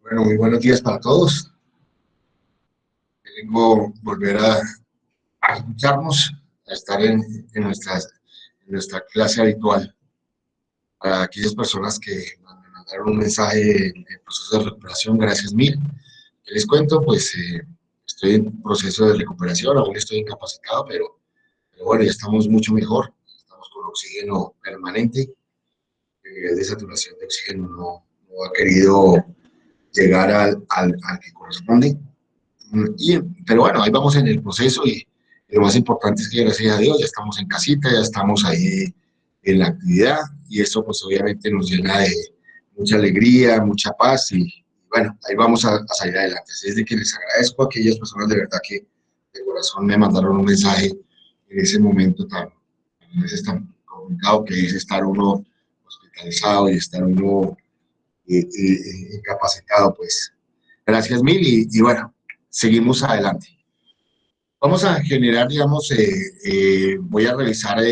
Bueno, muy buenos días para todos. Vengo a volver a escucharnos, a estar en nuestra clase habitual. Para aquellas personas que me mandaron un mensaje en proceso de recuperación, gracias mil. ¿Qué les cuento? Pues estoy en proceso de recuperación, aún estoy incapacitado, pero bueno, ya estamos mucho mejor. Estamos con oxígeno permanente. El nivel de saturación de oxígeno no ha querido llegar al que corresponde. Pero bueno, ahí vamos en el proceso y lo más importante es que gracias a Dios ya estamos en casita, ya estamos ahí en la actividad y eso pues obviamente nos llena de mucha alegría, mucha paz y bueno, ahí vamos a salir adelante. Así es de que les agradezco a aquellas personas de verdad que de corazón me mandaron un mensaje en ese momento a veces tan complicado que es estar uno hospitalizado y estar uno incapacitado, pues gracias mil y bueno, seguimos adelante. Vamos a generar, digamos, voy a revisar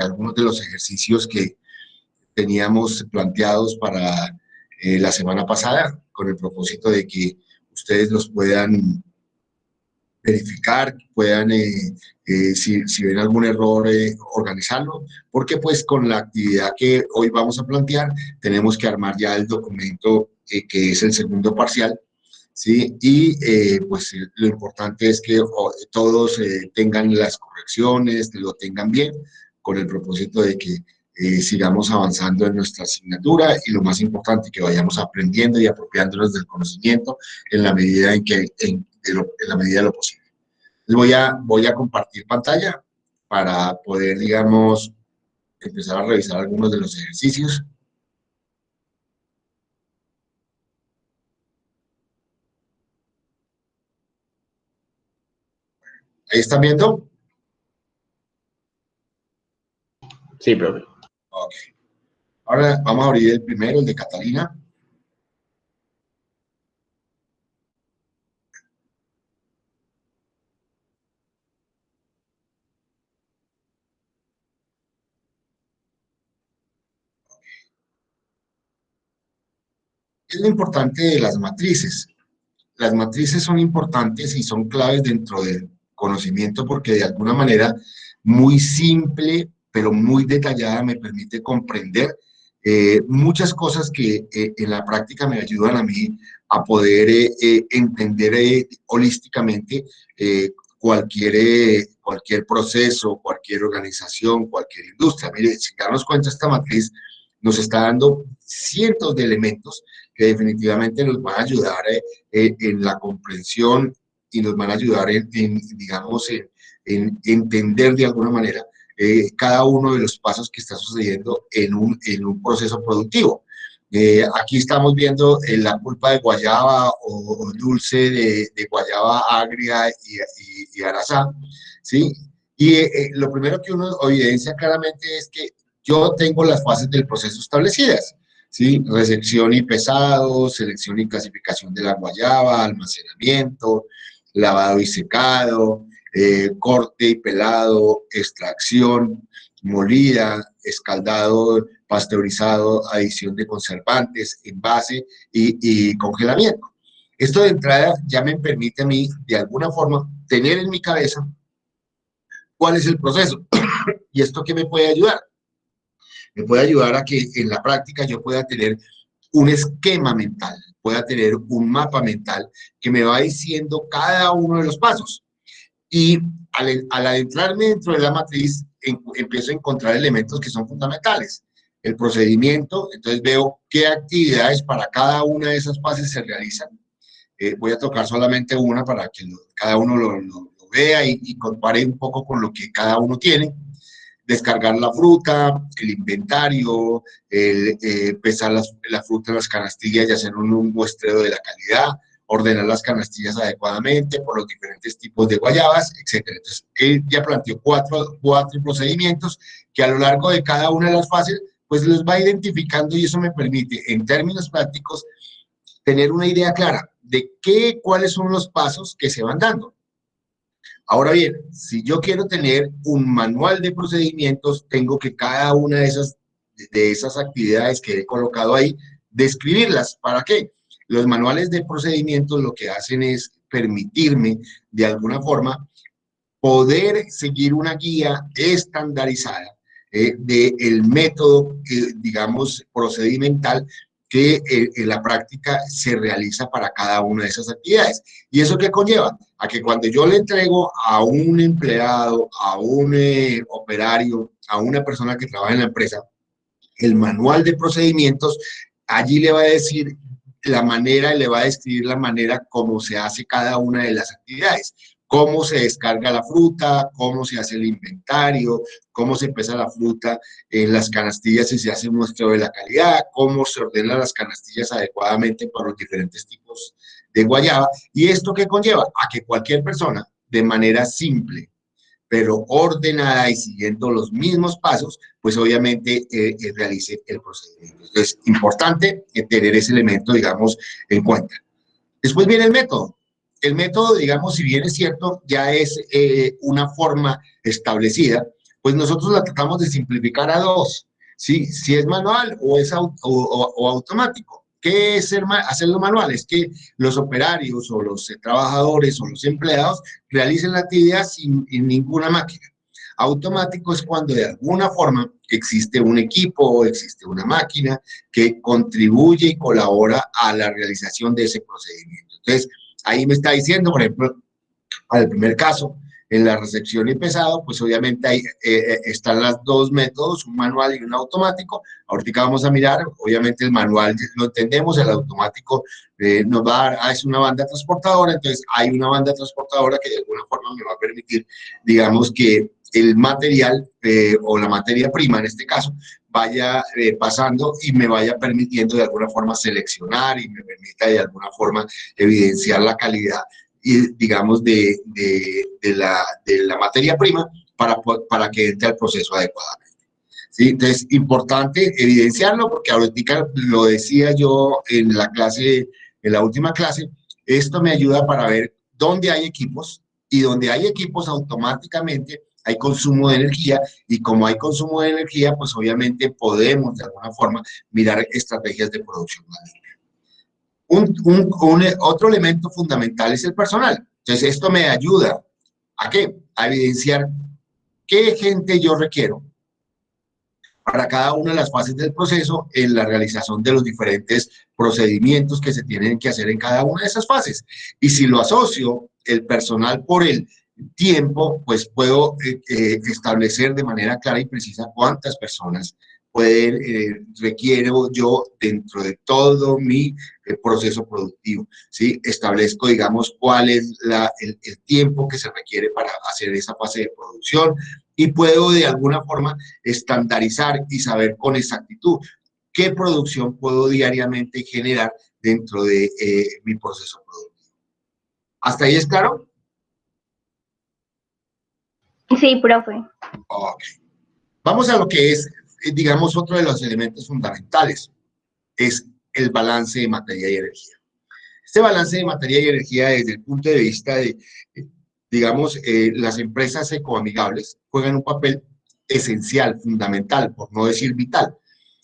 algunos de los ejercicios que teníamos planteados para la semana pasada, con el propósito de que ustedes los puedan verificar, puedan, si ven algún error, organizarlo, porque pues con la actividad que hoy vamos a plantear, tenemos que armar ya el documento que es el segundo parcial, ¿sí? Y pues lo importante es que todos tengan las correcciones, que lo tengan bien, con el propósito de que sigamos avanzando en nuestra asignatura y lo más importante, que vayamos aprendiendo y apropiándonos del conocimiento en la medida en la medida de lo posible. Voy a compartir pantalla para poder, digamos, empezar a revisar algunos de los ejercicios. ¿Ahí están viendo? Sí, profe. Ok. Ahora vamos a abrir el primero, el de Catalina. Es lo importante de las matrices. Las matrices son importantes y son claves dentro del conocimiento porque de alguna manera muy simple, pero muy detallada me permite comprender muchas cosas que en la práctica me ayudan a mí a poder entender holísticamente cualquier proceso, cualquier organización, cualquier industria. Mire, si darnos cuenta, esta matriz nos está dando cientos de elementos que definitivamente nos van a ayudar en la comprensión y nos van a ayudar digamos, en entender de alguna manera cada uno de los pasos que está sucediendo en un proceso productivo. Aquí estamos viendo la pulpa de guayaba o dulce de guayaba agria y arazá, ¿sí? Y lo primero que uno evidencia claramente es que yo tengo las fases del proceso establecidas. ¿Sí? Recepción y pesado, selección y clasificación de la guayaba, almacenamiento, lavado y secado, corte y pelado, extracción, molida, escaldado, pasteurizado, adición de conservantes, envase y congelamiento. Esto de entrada ya me permite a mí, de alguna forma, tener en mi cabeza cuál es el proceso. ¿Y esto qué me puede ayudar? Me puede ayudar a que en la práctica yo pueda tener un esquema mental, pueda tener un mapa mental que me va diciendo cada uno de los pasos. Y al adentrarme dentro de la matriz, empiezo a encontrar elementos que son fundamentales. El procedimiento, entonces veo qué actividades para cada una de esas fases se realizan. Voy a tocar solamente una para que cada uno lo vea y compare un poco con lo que cada uno tiene. Descargar la fruta, el inventario, pesar la fruta en las canastillas y hacer un muestreo de la calidad, ordenar las canastillas adecuadamente por los diferentes tipos de guayabas, etc. Entonces, él ya planteó cuatro procedimientos que a lo largo de cada una de las fases, pues los va identificando y eso me permite, en términos prácticos, tener una idea clara de cuáles son los pasos que se van dando. Ahora bien, si yo quiero tener un manual de procedimientos, tengo que cada una de esas actividades que he colocado ahí, describirlas. ¿Para qué? Los manuales de procedimientos lo que hacen es permitirme, de alguna forma, poder seguir una guía estandarizada del método, digamos, procedimental que en la práctica se realiza para cada una de esas actividades. ¿Y eso qué conlleva? A que cuando yo le entrego a un empleado, a un operario, a una persona que trabaja en la empresa, el manual de procedimientos, allí le va a decir la manera, le va a describir la manera como se hace cada una de las actividades, cómo se descarga la fruta, cómo se hace el inventario, cómo se pesa la fruta en las canastillas y se hace un muestreo de la calidad, cómo se ordenan las canastillas adecuadamente para los diferentes tipos de guayaba. ¿Y esto qué conlleva? A que cualquier persona, de manera simple, pero ordenada y siguiendo los mismos pasos, pues obviamente realice el procedimiento. Entonces, importante tener ese elemento, digamos, en cuenta. Después viene el método. El método, digamos, si bien es cierto, ya es una forma establecida, pues nosotros la tratamos de simplificar a dos, ¿sí? Si es manual o es o automático. ¿Qué es hacerlo manual? Es que los operarios o los trabajadores o los empleados realicen la actividad sin ninguna máquina. Automático es cuando de alguna forma existe un equipo o existe una máquina que contribuye y colabora a la realización de ese procedimiento. Entonces, ahí me está diciendo, por ejemplo, al primer caso, en la recepción y pesado, pues obviamente ahí están los dos métodos, un manual y un automático. Ahorita vamos a mirar, obviamente el manual lo entendemos, el automático nos va a dar, es una banda transportadora, entonces hay una banda transportadora que de alguna forma me va a permitir, digamos, que el material o la materia prima en este caso vaya pasando y me vaya permitiendo de alguna forma seleccionar y me permita de alguna forma evidenciar la calidad y, digamos, de la materia prima para que entre al proceso adecuadamente. ¿Sí? Entonces, importante evidenciarlo porque ahorita lo decía yo en la clase, en la última clase, esto me ayuda para ver dónde hay equipos y donde hay equipos automáticamente hay consumo de energía y como hay consumo de energía, pues obviamente podemos de alguna forma mirar estrategias de producción más limpia. Otro elemento fundamental es el personal. Entonces, esto me ayuda ¿a qué? A evidenciar qué gente yo requiero para cada una de las fases del proceso en la realización de los diferentes procedimientos que se tienen que hacer en cada una de esas fases. Y si lo asocio el personal por el tiempo, pues puedo establecer de manera clara y precisa cuántas personas requiero yo dentro de todo mi proceso productivo, ¿sí? Establezco, digamos, cuál es el tiempo que se requiere para hacer esa fase de producción y puedo de alguna forma estandarizar y saber con exactitud qué producción puedo diariamente generar dentro de mi proceso productivo. ¿Hasta ahí es claro? Sí, profe. Ok. Vamos a lo que es, digamos, otro de los elementos fundamentales, es el balance de materia y energía. Este balance de materia y energía desde el punto de vista de, digamos, las empresas ecoamigables juegan un papel esencial, fundamental, por no decir vital,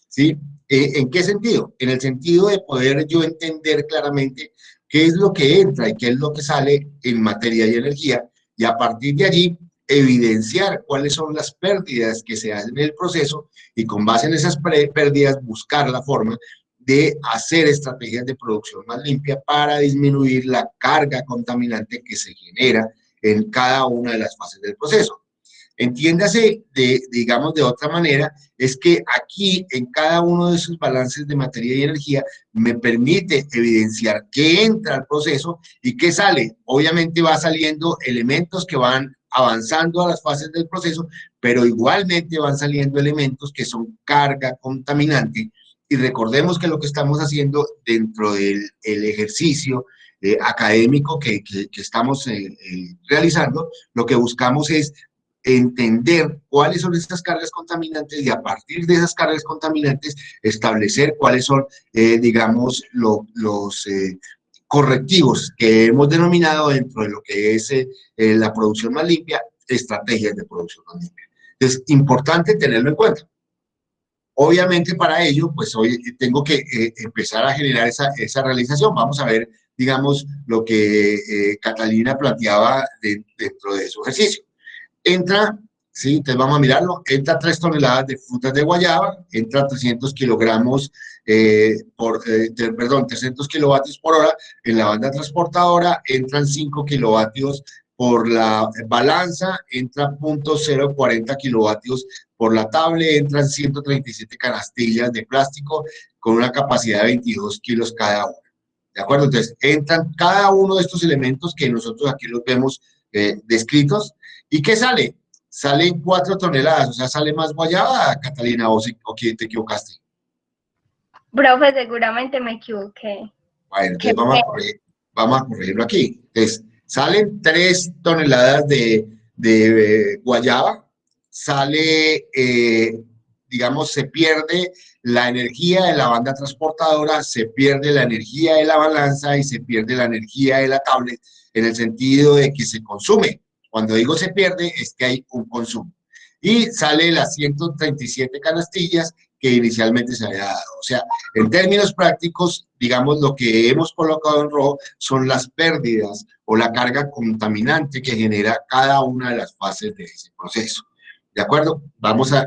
¿sí? ¿En qué sentido? En el sentido de poder yo entender claramente qué es lo que entra y qué es lo que sale en materia y energía, y a partir de allí evidenciar cuáles son las pérdidas que se hacen en el proceso y con base en esas pérdidas buscar la forma de hacer estrategias de producción más limpia para disminuir la carga contaminante que se genera en cada una de las fases del proceso. Entiéndase, digamos, de otra manera, es que aquí en cada uno de esos balances de materia y energía me permite evidenciar qué entra al proceso y qué sale. Obviamente va saliendo elementos que van avanzando a las fases del proceso, pero igualmente van saliendo elementos que son carga contaminante. Y recordemos que lo que estamos haciendo dentro del ejercicio académico que estamos realizando, lo que buscamos es entender cuáles son estas cargas contaminantes y a partir de esas cargas contaminantes establecer cuáles son, digamos, los correctivos que hemos denominado dentro de lo que es la producción más limpia, estrategias de producción más limpia. Entonces, importante tenerlo en cuenta. Obviamente para ello, pues hoy tengo que empezar a generar esa realización. Vamos a ver, digamos, lo que Catalina planteaba dentro de su ejercicio. Entra, sí, entonces vamos a mirarlo, entra 3 toneladas de frutas de guayaba, entra 300 kilogramos, perdón, 300 kilovatios por hora en la banda transportadora, entran 5 kilovatios por la balanza, entra 0.040 kilovatios por la tablet, entran 137 canastillas de plástico con una capacidad de 22 kilos cada una. ¿De acuerdo? Entonces, entran cada uno de estos elementos que nosotros aquí los vemos descritos. ¿Y qué sale? Salen 4 toneladas, o sea, sale más guayaba, Catalina, o que te equivocaste. Profe, seguramente me equivoqué. Bueno, entonces vamos a corregirlo aquí. Entonces, salen 3 toneladas de guayaba, sale, digamos, se pierde la energía de la banda transportadora, se pierde la energía de la balanza y se pierde la energía de la tablet, en el sentido de que se consume. Cuando digo se pierde, es que hay un consumo. Y sale las 137 canastillas que inicialmente se había dado. O sea, en términos prácticos, digamos, lo que hemos colocado en rojo son las pérdidas o la carga contaminante que genera cada una de las fases de ese proceso. ¿De acuerdo? Vamos a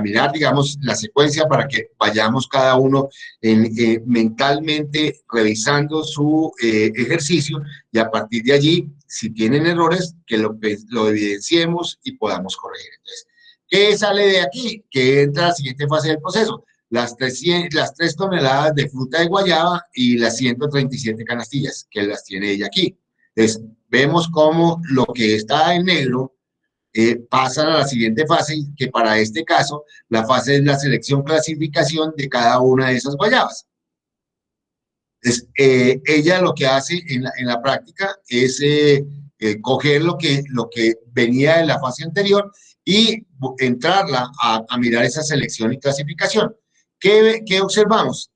mirar, digamos, la secuencia para que vayamos cada uno mentalmente revisando su ejercicio y a partir de allí, si tienen errores, que lo evidenciemos y podamos corregir. Entonces, ¿qué sale de aquí? Que entra a la siguiente fase del proceso. Las 3 toneladas de fruta de guayaba y las 137 canastillas, que las tiene ella aquí. Entonces, vemos cómo lo que está en negro pasan a la siguiente fase, que para este caso, la fase es la selección clasificación de cada una de esas guayabas. Entonces, ella lo que hace en la práctica es coger lo que venía de la fase anterior y entrarla a mirar esa selección y clasificación. ¿Qué observamos?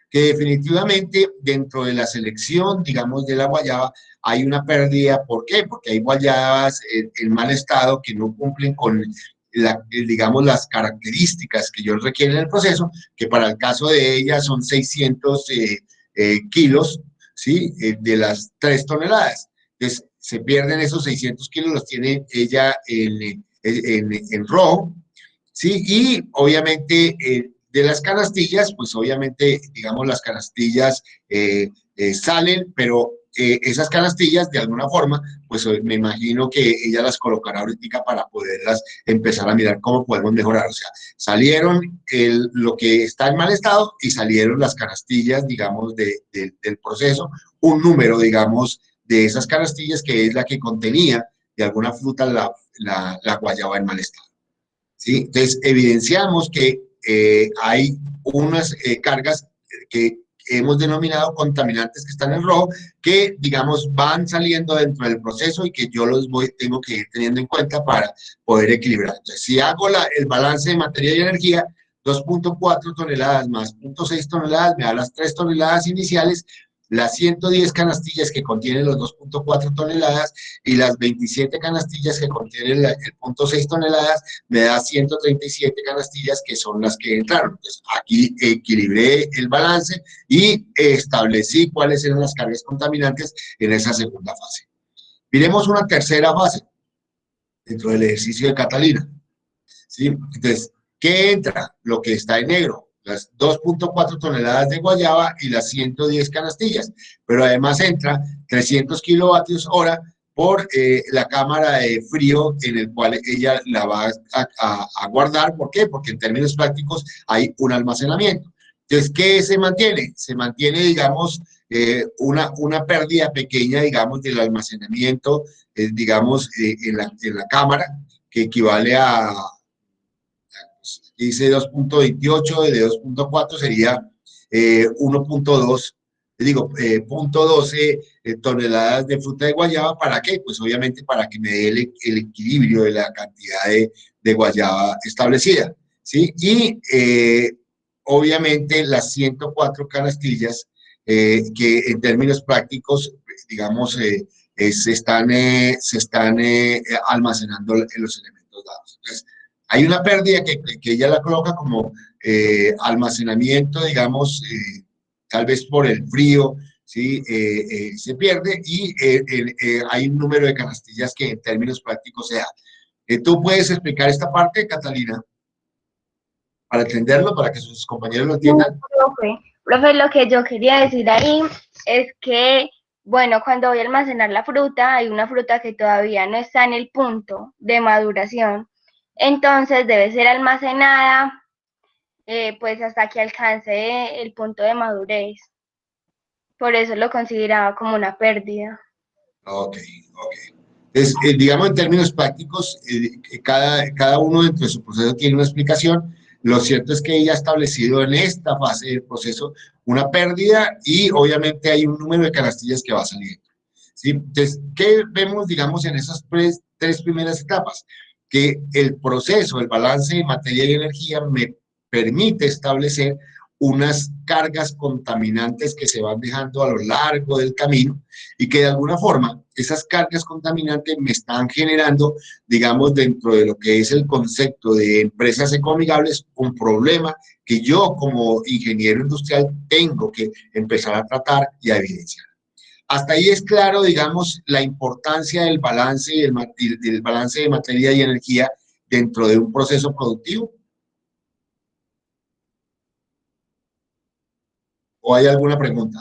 Que definitivamente dentro de la selección, digamos, de la guayaba, hay una pérdida. ¿Por qué? Porque hay guayabas en mal estado que no cumplen con, digamos, las características que ellos requieren en el proceso, que para el caso de ella son 600 kilos, ¿sí? De las 3 toneladas. Entonces, se pierden esos 600 kilos, los tiene ella en rojo, ¿sí? Y obviamente de las canastillas, pues obviamente, digamos, las canastillas salen, pero esas canastillas, de alguna forma, pues me imagino que ella las colocará ahorita para poderlas empezar a mirar cómo podemos mejorar. O sea, salieron lo que está en mal estado y salieron las canastillas, digamos, del proceso, un número, digamos, de esas canastillas que es la que contenía de alguna fruta la guayaba en mal estado. ¿Sí? Entonces, evidenciamos que hay unas cargas que hemos denominado contaminantes que están en rojo, que, digamos, van saliendo dentro del proceso y que yo tengo que ir teniendo en cuenta para poder equilibrar. Entonces, si hago el balance de materia y energía, 2.4 toneladas más 0.6 toneladas me da las 3 toneladas iniciales, las 110 canastillas que contienen los 2.4 toneladas y las 27 canastillas que contienen el 0.6 toneladas me da 137 canastillas que son las que entraron. Entonces, aquí equilibré el balance y establecí cuáles eran las cargas contaminantes en esa segunda fase. Miremos una tercera fase dentro del ejercicio de Catalina. ¿Sí? Entonces, ¿qué entra? Lo que está en negro, las 2.4 toneladas de guayaba y las 110 canastillas, pero además entra 300 kilovatios hora por la cámara de frío en el cual ella la va a guardar. ¿Por qué? Porque en términos prácticos hay un almacenamiento. Entonces, ¿qué se mantiene? Se mantiene, digamos, una pérdida pequeña, digamos, del almacenamiento, digamos, en la cámara, que equivale a, dice 2.28, de 2.4 sería 1.2, digo, 0.12 toneladas de fruta de guayaba. ¿Para qué? Pues obviamente para que me dé el equilibrio de la cantidad de guayaba establecida, ¿sí? Y obviamente las 104 canastillas que en términos prácticos, digamos, se están almacenando en los elementos dados. Entonces, Hay una pérdida que ella la coloca como almacenamiento, digamos, tal vez por el frío, ¿sí? Se pierde y hay un número de canastillas que en términos prácticos se da. ¿Tú puedes explicar esta parte, Catalina, para entenderlo, para que sus compañeros lo No, entiendan? profe, lo que yo quería decir ahí es que, bueno, cuando voy a almacenar la fruta, hay una fruta que todavía no está en el punto de maduración, entonces debe ser almacenada pues hasta que alcance el punto de madurez. Por eso lo consideraba como una pérdida. Ok, ok. Entonces, digamos en términos prácticos, cada uno dentro de su proceso tiene una explicación. Lo cierto es que ella ha establecido en esta fase del proceso una pérdida y obviamente hay un número de canastillas que va saliendo. ¿Sí? Entonces, ¿qué vemos, digamos, en esas tres primeras etapas? Que el proceso, el balance de materia y energía me permite establecer unas cargas contaminantes que se van dejando a lo largo del camino y que de alguna forma esas cargas contaminantes me están generando, digamos, dentro de lo que es el concepto de empresas ecoamigables, un problema que yo como ingeniero industrial tengo que empezar a tratar y a evidenciar. Hasta ahí es claro, digamos, la importancia del balance, del balance de materia y energía dentro de un proceso productivo. ¿O hay alguna pregunta?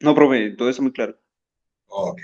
No, profe, todo está muy claro. Ok.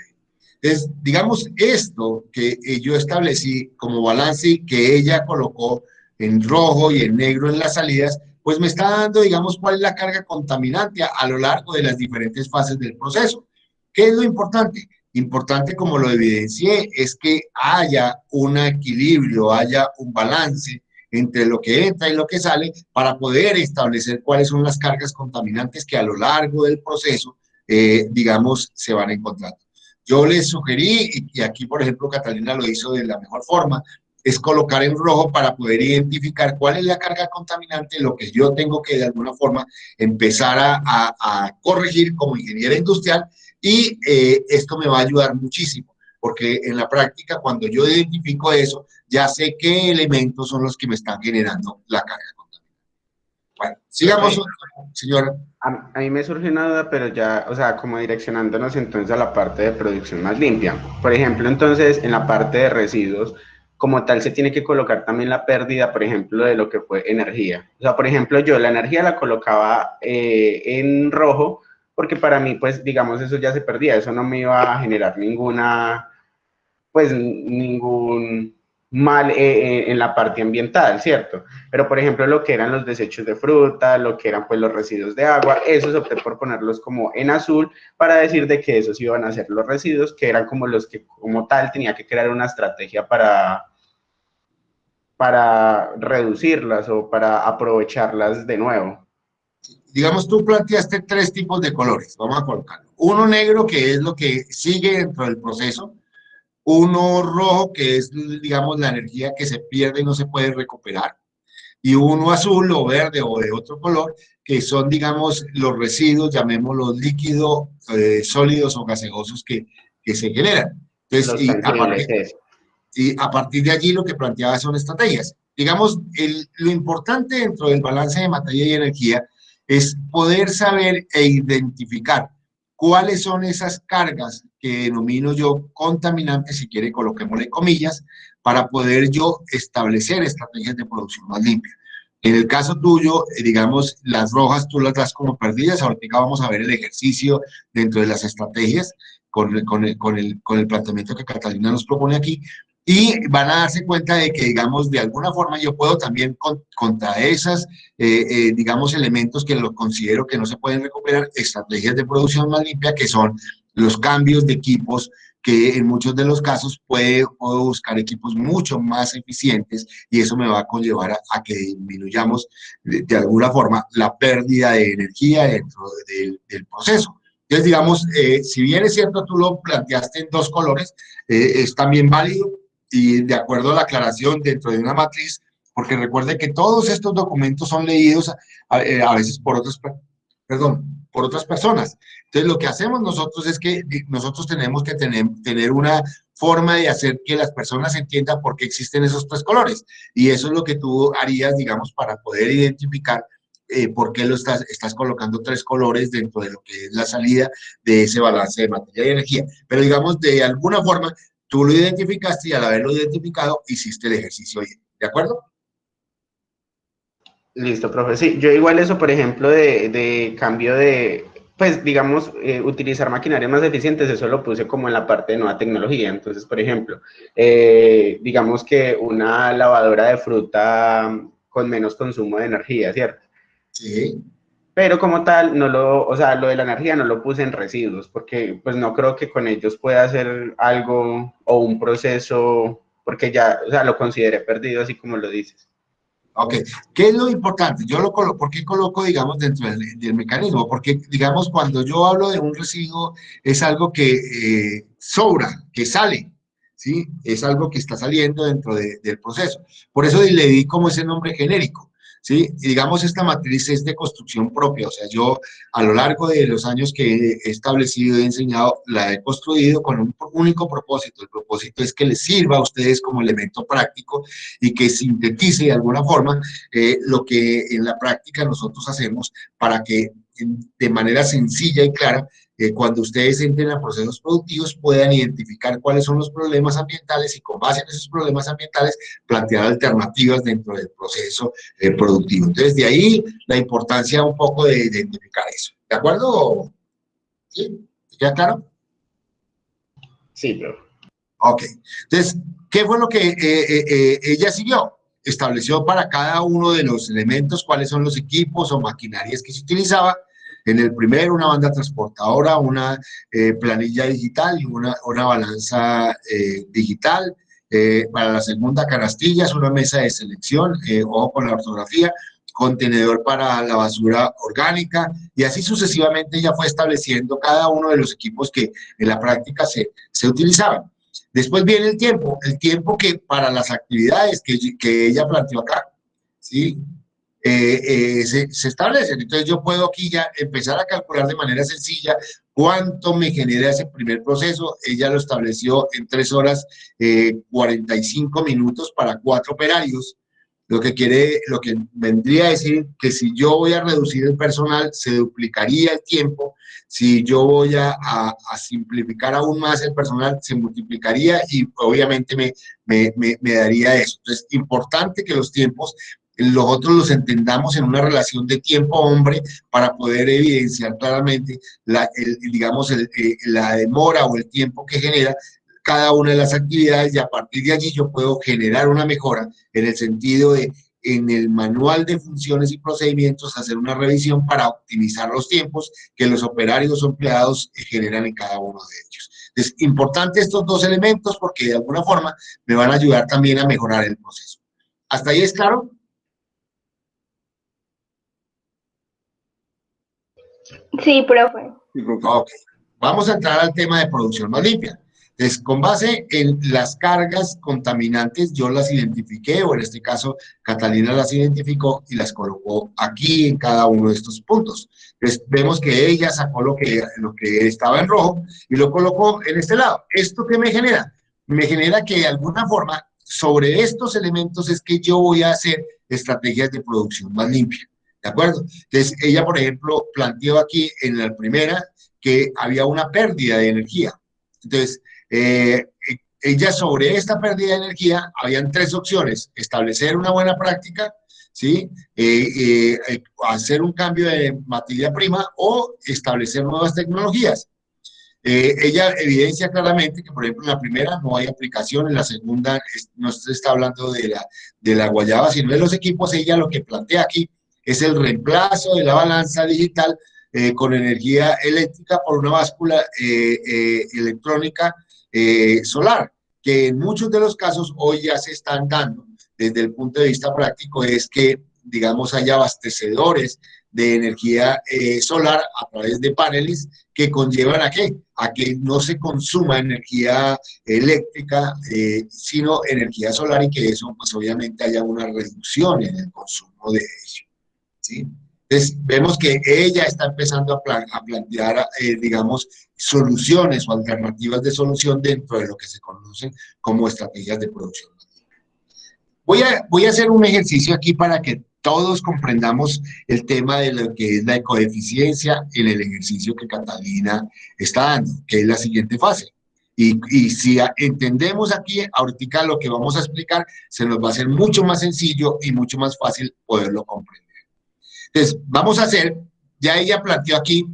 Entonces, digamos, esto que yo establecí como balance y que ella colocó en rojo y en negro en las salidas, pues me está dando, digamos, cuál es la carga contaminante a lo largo de las diferentes fases del proceso. ¿Qué es lo importante? Importante, como lo evidencié, es que haya un equilibrio, haya un balance entre lo que entra y lo que sale para poder establecer cuáles son las cargas contaminantes que a lo largo del proceso, digamos, se van encontrando. Yo les sugerí, y aquí por ejemplo Catalina lo hizo de la mejor forma, es colocar en rojo para poder identificar cuál es la carga contaminante, lo que yo tengo que de alguna forma empezar a corregir como ingeniero industrial y esto me va a ayudar muchísimo, porque en la práctica cuando yo identifico eso, ya sé qué elementos son los que me están generando la carga contaminante. Bueno, sigamos, Profe, señora. a mí me surge una duda, pero ya, o sea, como direccionándonos entonces a la parte de producción más limpia. Por ejemplo, entonces, en la parte de residuos, como tal, se tiene que colocar también la pérdida, por ejemplo, de lo que fue energía. O sea, por ejemplo, yo la energía la colocaba en rojo, porque para mí, pues, digamos, eso ya se perdía, eso no me iba a generar ninguna, pues ningún mal en la parte ambiental, ¿cierto? Pero, por ejemplo, lo que eran los desechos de fruta, lo que eran pues los residuos de agua, esos opté por ponerlos como en azul para decir de que esos iban a ser los residuos, que eran como los que como tal tenía que crear una estrategia para reducirlas o para aprovecharlas de nuevo. Digamos, tú planteaste tres tipos de colores, vamos a colocarlo. Uno negro, que es lo que sigue dentro del proceso. Uno rojo, que es, digamos, la energía que se pierde y no se puede recuperar. Y uno azul o verde o de otro color, que son, digamos, los residuos, llamémoslos líquidos, sólidos o gaseosos que se generan. Entonces, Los tangibles, eso. y a partir de allí lo que planteaba son estrategias. Digamos, lo importante dentro del balance de materia y energía es poder saber e identificar cuáles son esas cargas que denomino yo contaminantes, si quiere coloquémosle comillas, para poder yo establecer estrategias de producción más limpia. En el caso tuyo, digamos, las rojas tú las das como perdidas. Ahorita vamos a ver el ejercicio dentro de las estrategias con el planteamiento que Catalina nos propone aquí. Y van a darse cuenta de que, digamos, de alguna forma yo puedo también contra esas, digamos, elementos que lo considero que no se pueden recuperar, estrategias de producción más limpia, que son los cambios de equipos, que en muchos de los casos puedo buscar equipos mucho más eficientes y eso me va a conllevar a que disminuyamos de alguna forma la pérdida de energía dentro del proceso. Entonces, digamos, si bien es cierto, tú lo planteaste en dos colores, es también válido y de acuerdo a la aclaración dentro de una matriz, porque recuerde que todos estos documentos son leídos a veces por otros, perdón, por otras personas. Entonces, lo que hacemos nosotros es que nosotros tenemos que tener una forma de hacer que las personas entiendan por qué existen esos tres colores. Y eso es lo que tú harías, digamos, para poder identificar por qué estás colocando tres colores dentro de lo que es la salida de ese balance de materia y energía. Pero, digamos, de alguna forma, tú lo identificaste y al haberlo identificado, hiciste el ejercicio bien. ¿De acuerdo? Listo, profe. Sí, yo igual eso, por ejemplo, de cambio de, pues, digamos, utilizar maquinarias más eficientes, eso lo puse como en la parte de nueva tecnología. Entonces, por ejemplo, digamos que una lavadora de fruta con menos consumo de energía, ¿cierto? Sí. Pero como tal, o sea, lo de la energía no lo puse en residuos, porque pues no creo que con ellos pueda hacer algo o un proceso, porque ya, o sea, lo consideré perdido, así como lo dices. Ok, ¿qué es lo importante? Yo lo coloco, ¿por qué coloco, digamos, dentro del mecanismo? Porque, digamos, cuando yo hablo de un residuo, es algo que sobra, que sale, ¿sí? Es algo que está saliendo dentro del proceso. Por eso le di como ese nombre genérico, ¿sí? Y digamos, esta matriz es de construcción propia, o sea, yo a lo largo de los años que he establecido y he enseñado, la he construido con un único propósito. El propósito es que les sirva a ustedes como elemento práctico y que sintetice de alguna forma lo que en la práctica nosotros hacemos para que de manera sencilla y clara, cuando ustedes entren a procesos productivos puedan identificar cuáles son los problemas ambientales y con base en esos problemas ambientales plantear alternativas dentro del proceso productivo. Entonces, de ahí la importancia un poco de identificar eso. ¿De acuerdo? ¿Sí? ¿Ya claro? Sí, profe. Ok, entonces, ¿qué fue lo que ella siguió? Estableció para cada uno de los elementos cuáles son los equipos o maquinarias que se utilizaba. En el primero, una banda transportadora, una planilla digital y una balanza digital. Para la segunda, canastillas, una mesa de selección, ojo con la ortografía, contenedor para la basura orgánica, y así sucesivamente ella fue estableciendo cada uno de los equipos que en la práctica se utilizaban. Después viene el tiempo que para las actividades que ella planteó acá, ¿sí? Se establecen. Entonces yo puedo aquí ya empezar a calcular de manera sencilla cuánto me genera ese primer proceso. Ella lo estableció en 3 horas 45 minutos para 4 operarios. Lo que vendría a decir que si yo voy a reducir el personal, se duplicaría el tiempo. Si yo voy a simplificar aún más el personal, se multiplicaría y obviamente me daría eso. Entonces, importante que los tiempos nosotros los entendamos en una relación de tiempo-hombre para poder evidenciar claramente digamos, la demora o el tiempo que genera cada una de las actividades y a partir de allí yo puedo generar una mejora en el sentido de en el manual de funciones y procedimientos hacer una revisión para optimizar los tiempos que los operarios o empleados generan en cada uno de ellos. Es importante estos dos elementos porque de alguna forma me van a ayudar también a mejorar el proceso. ¿Hasta ahí es claro? Sí, profe. Ok. Vamos a entrar al tema de producción más limpia. Entonces, con base en las cargas contaminantes, yo las identifiqué, o en este caso, Catalina las identificó y las colocó aquí en cada uno de estos puntos. Entonces, vemos que ella sacó lo que estaba en rojo y lo colocó en este lado. ¿Esto qué me genera? Me genera que de alguna forma, sobre estos elementos es que yo voy a hacer estrategias de producción más limpia. ¿De acuerdo? Entonces, ella, por ejemplo, planteó aquí en la primera que había una pérdida de energía. Entonces, ella sobre esta pérdida de energía, habían 3 opciones: establecer una buena práctica, ¿sí? Hacer un cambio de materia prima o establecer nuevas tecnologías. Ella evidencia claramente que, por ejemplo, en la primera no hay aplicación, en la segunda no se está hablando de la guayaba, sino de los equipos. Ella lo que plantea aquí es el reemplazo de la balanza digital con energía eléctrica por una báscula electrónica solar, que en muchos de los casos hoy ya se están dando. Desde el punto de vista práctico es que, digamos, hay abastecedores de energía solar a través de paneles que conllevan ¿a qué? A que no se consuma energía eléctrica, sino energía solar y que eso, pues obviamente haya una reducción en el consumo de ello, ¿sí? Entonces, vemos que ella está empezando a plantear, digamos, soluciones o alternativas de solución dentro de lo que se conocen como estrategias de producción. Voy a hacer un ejercicio aquí para que todos comprendamos el tema de lo que es la ecoeficiencia en el ejercicio que Catalina está dando, que es la siguiente fase. Y si entendemos aquí, ahorita lo que vamos a explicar, se nos va a hacer mucho más sencillo y mucho más fácil poderlo comprender. Entonces, vamos a hacer, ya ella planteó aquí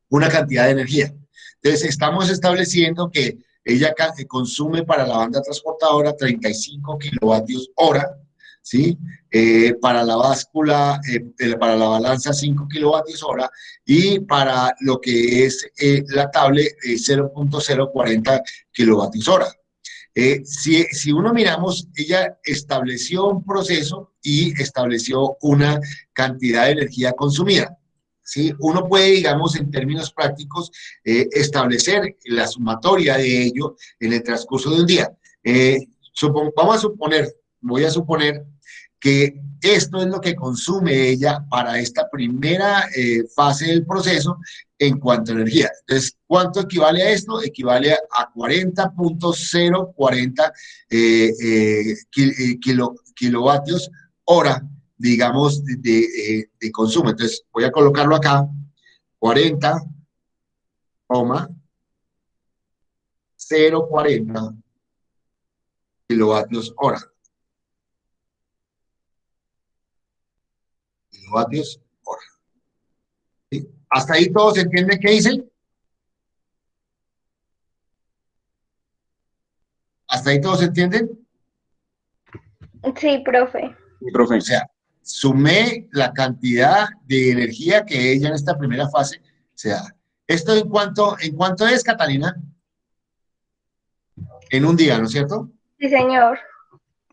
una cantidad de energía. Entonces, estamos estableciendo que ella consume para la banda transportadora 35 kilovatios hora, ¿sí? Para la báscula, para la balanza 5 kilovatios hora y para lo que es la tablet 0.040 kilovatios hora. Si uno miramos, ella estableció un proceso y estableció una cantidad de energía consumida. ¿Sí? Uno puede, digamos, en términos prácticos, establecer la sumatoria de ello en el transcurso de un día. Voy a suponer que esto es lo que consume ella para esta primera fase del proceso en cuanto a energía. Entonces, ¿cuánto equivale a esto? Equivale a 40.040 kilovatios hora, digamos, de consumo. Entonces, voy a colocarlo acá, 40,040 kilovatios hora. Kilovatios hora. ¿Sí? ¿Hasta ahí todos entienden qué hice? ¿Hasta ahí todos entienden? Sí, profe. Profe. O sea, sumé la cantidad de energía que ella en esta primera fase se da. ¿Esto en cuánto es, Catalina? En un día, ¿no es cierto? Sí, señor.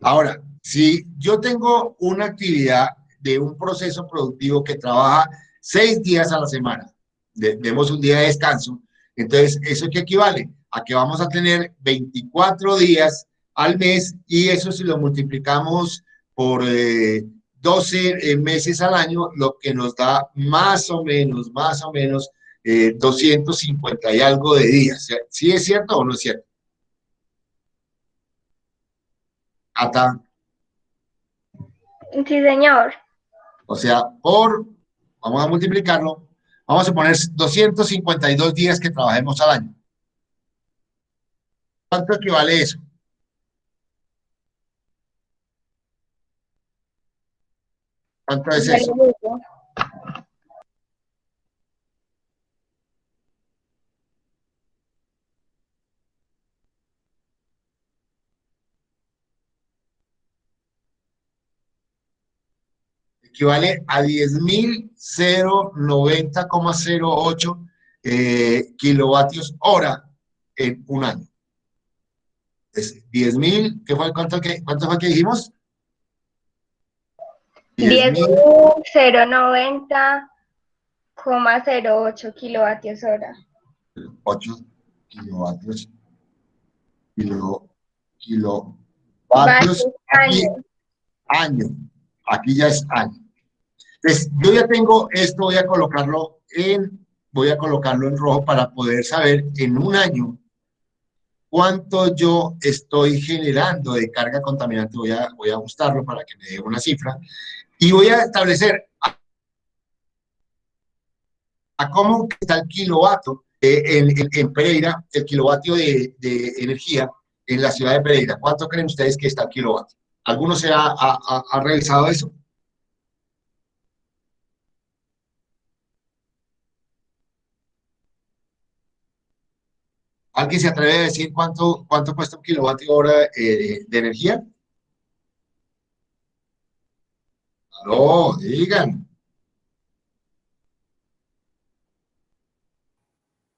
Ahora, si yo tengo una actividad de un proceso productivo que trabaja 6 días a la semana, demos un día de descanso, entonces, ¿eso qué equivale? A que vamos a tener 24 días al mes y eso si lo multiplicamos por 12 meses al año, lo que nos da más o menos, 250 y algo de días. ¿Sí es cierto o no es cierto? Hasta, Sí, señor. o sea, vamos a multiplicarlo, vamos a poner 252 días que trabajemos al año. ¿Cuánto equivale eso? ¿Cuánto es Ya eso? lo digo. Equivale a 10.090,08 kilovatios hora en un año. Es 10.000, ¿qué fue? ¿Cuánto fue que dijimos? 10.000, 10.090,08 kilovatios hora. 8 kilovatios, kilovatios, Vatios aquí, año. año, aquí ya es año. Entonces, yo ya tengo esto, voy a colocarlo en rojo para poder saber en un año cuánto yo estoy generando de carga contaminante. Voy a ajustarlo para que me dé una cifra y voy a establecer a cómo está el kilovatio en Pereira, el kilovatio de energía en la ciudad de Pereira. ¿Cuánto creen ustedes que está el kilovatio? ¿Alguno se ha revisado eso? ¿Alguien se atreve a decir cuánto cuesta un kilovatio hora de energía? No, digan.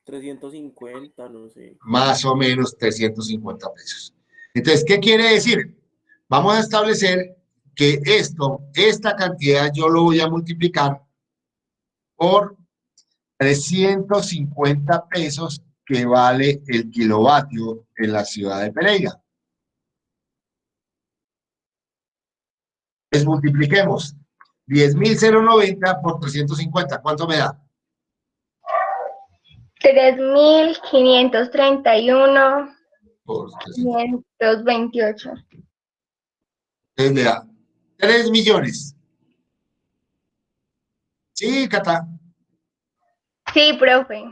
350, no sé. Más o menos 350 pesos. Entonces, ¿qué quiere decir? Vamos a establecer que esta cantidad yo lo voy a multiplicar por 350 pesos que vale el kilovatio en la ciudad de Pereira. Pues multipliquemos 10.090 por 350, ¿cuánto me da? 3.531 Por 300. 528. Entonces me da 3 millones. Sí, Cata. Sí, profe.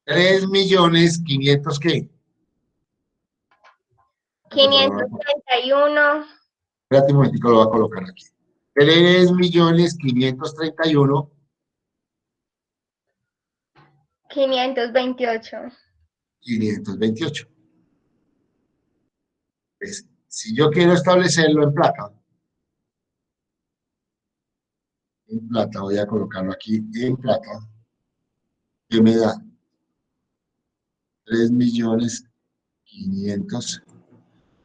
3 millones 500, ¿qué? 531, Espérate un momentico, lo voy a colocar aquí. 3 millones 531, 528. 528. Pues, si yo quiero establecerlo en plata, voy a colocarlo aquí en plata, que me da 3 millones 500.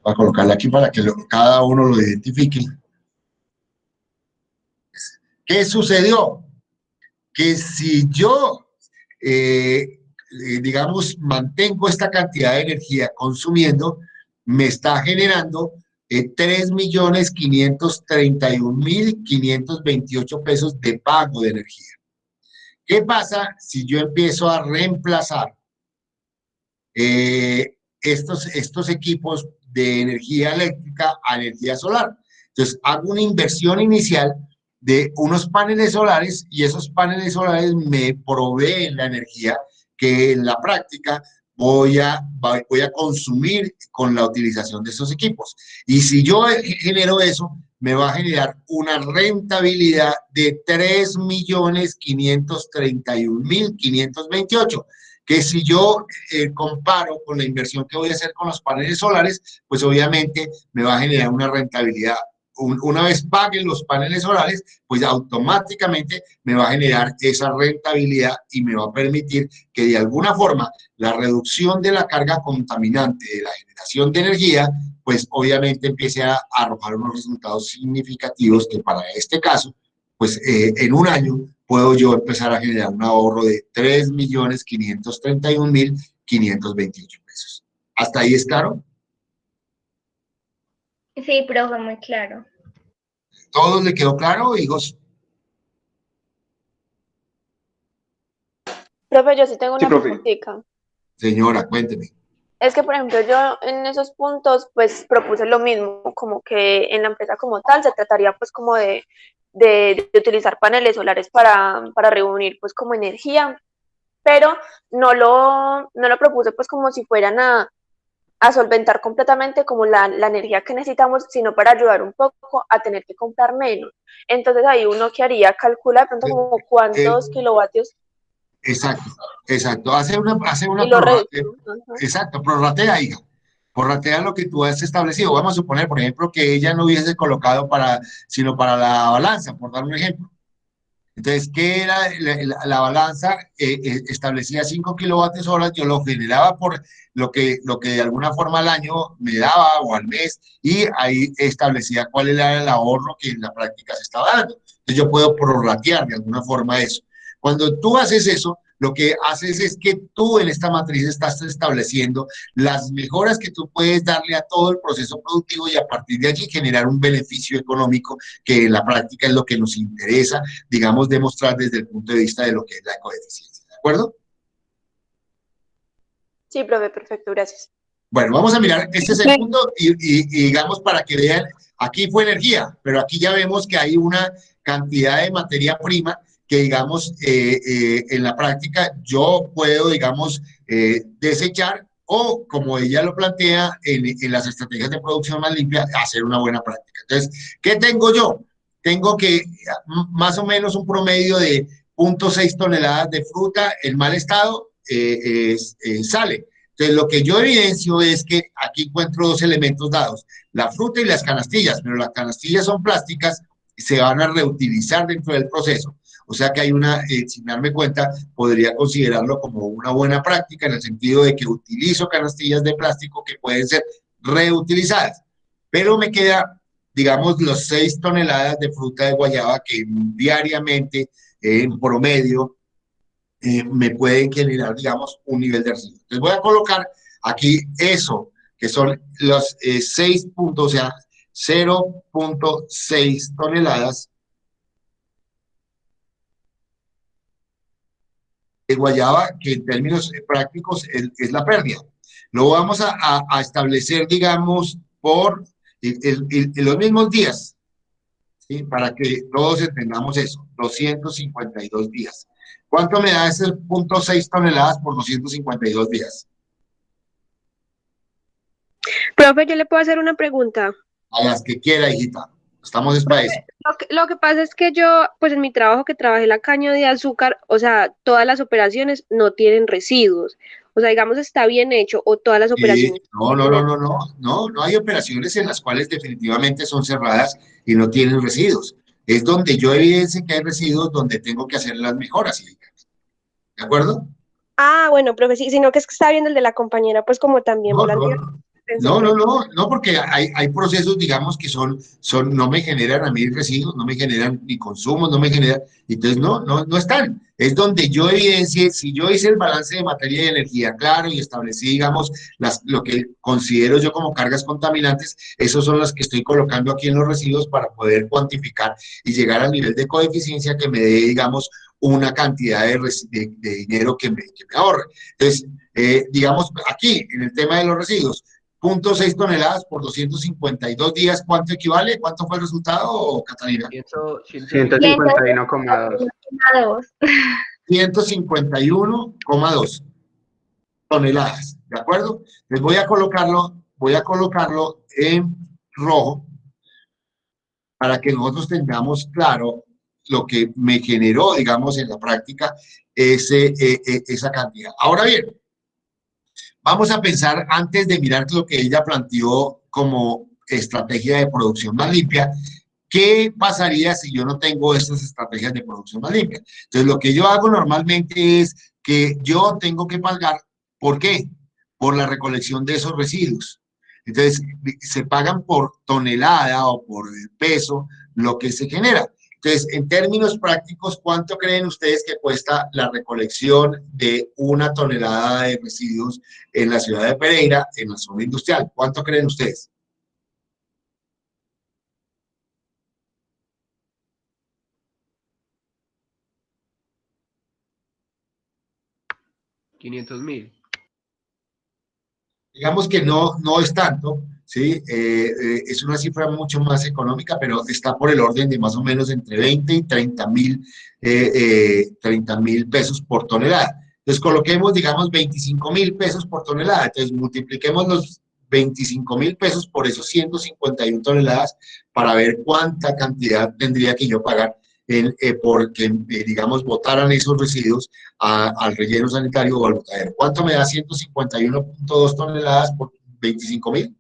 Voy a colocarlo aquí para que cada uno lo identifique. ¿Qué sucedió? Que si yo, digamos, mantengo esta cantidad de energía consumiendo, me está generando 3.531.528 pesos de pago de energía. ¿Qué pasa si yo empiezo a reemplazar estos equipos de energía eléctrica a energía solar? Entonces, hago una inversión inicial de unos paneles solares y esos paneles solares me proveen la energía que en la práctica voy a consumir con la utilización de esos equipos. Y si yo genero eso, me va a generar una rentabilidad de 3.531.528, que si yo comparo con la inversión que voy a hacer con los paneles solares, pues obviamente me va a generar una rentabilidad. Una vez paguen los paneles solares, pues automáticamente me va a generar esa rentabilidad y me va a permitir que de alguna forma la reducción de la carga contaminante de la generación de energía, pues obviamente empiece a arrojar unos resultados significativos que para este caso, pues en un año puedo yo empezar a generar un ahorro de 3.531.528 pesos. ¿Hasta ahí es claro? Sí, profe, muy claro. ¿Todos le quedó claro, hijos? Profe, yo sí tengo Sí, una profe. preguntita. Señora, cuénteme. Es que, por ejemplo, yo en esos puntos, pues, propuse lo mismo, como que en la empresa como tal se trataría, pues, como de utilizar paneles solares para reunir, pues, como energía, pero no lo propuse, pues, como si fueran a solventar completamente como la energía que necesitamos, sino para ayudar un poco a tener que comprar menos. Entonces, ahí uno que haría, calcula de pronto como Eh, cuántos kilovatios exacto, exacto. Hace una y lo prórroga. reduce. Ajá. Exacto, prorratea, hija. Prorratea lo que tú has establecido. Vamos a suponer, por ejemplo, que ella no hubiese colocado sino para la balanza, por dar un ejemplo. Entonces, ¿qué era la balanza? Establecía 5 kilovatios horas, yo lo generaba por lo que de alguna forma al año me daba o al mes, y ahí establecía cuál era el ahorro que en la práctica se estaba dando. Entonces, yo puedo prorratear de alguna forma eso. Cuando tú haces eso, lo que haces es que tú en esta matriz estás estableciendo las mejoras que tú puedes darle a todo el proceso productivo y a partir de allí generar un beneficio económico que en la práctica es lo que nos interesa, digamos, demostrar desde el punto de vista de lo que es la ecoeficiencia. ¿De acuerdo? Sí, profe, perfecto, gracias. Bueno, vamos a mirar este segundo y digamos para que vean, aquí fue energía, pero aquí ya vemos que hay una cantidad de materia prima que, digamos, en la práctica yo puedo, digamos, desechar o, como ella lo plantea, en las estrategias de producción más limpia, hacer una buena práctica. Entonces, ¿qué tengo yo? Tengo que más o menos un promedio de 0.6 toneladas de fruta en mal estado sale. Entonces, lo que yo evidencio es que aquí encuentro dos elementos dados, la fruta y las canastillas, pero las canastillas son plásticas y se van a reutilizar dentro del proceso. O sea que hay sin darme cuenta, podría considerarlo como una buena práctica en el sentido de que utilizo canastillas de plástico que pueden ser reutilizadas. Pero me queda, digamos, los 6 toneladas de fruta de guayaba que diariamente, en promedio, me pueden generar, digamos, un nivel de residuo. Entonces voy a colocar aquí eso, que son los 6 puntos, o sea, 0.6 toneladas de guayaba, que en términos prácticos es la pérdida. Lo vamos a establecer, digamos, por los mismos días, ¿sí? Para que todos entendamos eso, 252 días. ¿Cuánto me da ese 0.6 toneladas por 252 días? Profe, yo le puedo hacer una pregunta. A las que quiera, hijita. Estamos para eso. Lo que pasa es que yo, pues en mi trabajo que trabajé la caña de azúcar, o sea, todas las operaciones no tienen residuos. O sea, digamos, está bien hecho o todas las operaciones. No hay operaciones en las cuales definitivamente son cerradas y no tienen residuos. Es donde yo evidencio que hay residuos donde tengo que hacer las mejoras, hijita. ¿De acuerdo? Ah, bueno, profe, sí, sino que es que está viendo el de la compañera, pues como también No, volante. no, porque hay procesos, digamos, que no me generan a mí residuos, no me generan ni consumo, no me generan, entonces no están. Es donde yo evidencie, si yo hice el balance de materia y energía, claro, y establecí, digamos, lo que considero yo como cargas contaminantes, esos son las que estoy colocando aquí en los residuos para poder cuantificar y llegar al nivel de coeficiencia que me dé, digamos, una cantidad de dinero que me ahorre. Entonces, digamos, aquí, en el tema de los residuos, 0.6 toneladas por 252 días, ¿cuánto equivale? ¿Cuánto fue el resultado, Catalina? 151,2. 151,2 toneladas, ¿de acuerdo? Les voy a colocarlo en rojo para que nosotros tengamos claro lo que me generó, digamos, en la práctica esa cantidad. Ahora bien, vamos a pensar, antes de mirar lo que ella planteó como estrategia de producción más limpia, ¿qué pasaría si yo no tengo estas estrategias de producción más limpia? Entonces, lo que yo hago normalmente es que yo tengo que pagar, ¿por qué? Por la recolección de esos residuos. Entonces, se pagan por tonelada o por peso lo que se genera. Entonces, en términos prácticos, ¿cuánto creen ustedes que cuesta la recolección de 1 tonelada de residuos en la ciudad de Pereira, en la zona industrial? ¿Cuánto creen ustedes? $500,000. Digamos que no es tanto, ¿sí? Es una cifra mucho más económica, pero está por el orden de más o menos entre 20 y 30.000 pesos por tonelada. Entonces coloquemos, digamos, 25.000 pesos por tonelada. Entonces multipliquemos los 25.000 pesos por esos 151 toneladas para ver cuánta cantidad tendría que yo pagar porque, digamos, botaran esos residuos al relleno sanitario o al botadero. ¿Cuánto me da 151.2 toneladas por 25.000?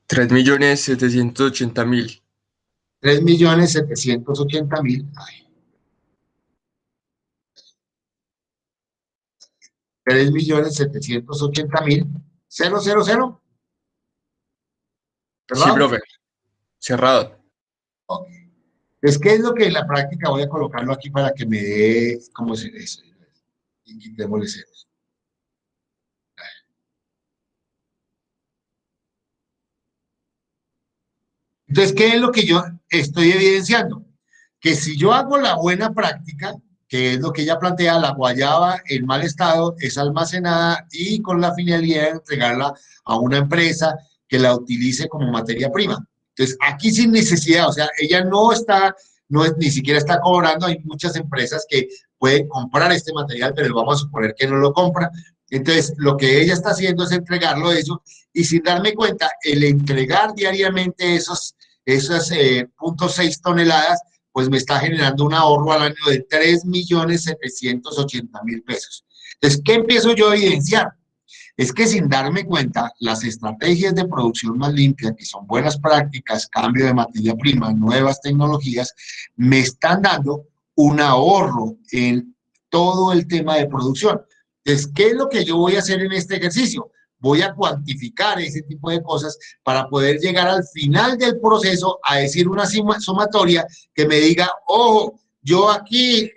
3.780.000. 3.780.000. 3.780.000. 000. Sí, ¿Verdad? profe. Cerrado. Ok. Entonces, ¿qué es lo que en la práctica voy a colocarlo aquí para que me dé, ¿cómo se dice? Y quitémosle ceros. Entonces, ¿qué es lo que yo estoy evidenciando? Que si yo hago la buena práctica, que es lo que ella plantea, la guayaba en mal estado es almacenada y con la finalidad de entregarla a una empresa que la utilice como materia prima. Entonces, aquí sin necesidad, o sea, ella ni siquiera está cobrando, hay muchas empresas que pueden comprar este material, pero vamos a suponer que no lo compra. Entonces, lo que ella está haciendo es entregarlo eso y sin darme cuenta, el entregar diariamente esas 0.6 toneladas, pues me está generando un ahorro al año de 3.780.000 pesos. Entonces, ¿qué empiezo yo a evidenciar? Es que sin darme cuenta, las estrategias de producción más limpia, que son buenas prácticas, cambio de materia prima, nuevas tecnologías, me están dando un ahorro en todo el tema de producción. Entonces, ¿qué es lo que yo voy a hacer en este ejercicio? Voy a cuantificar ese tipo de cosas para poder llegar al final del proceso a decir una sumatoria que me diga, ojo, yo aquí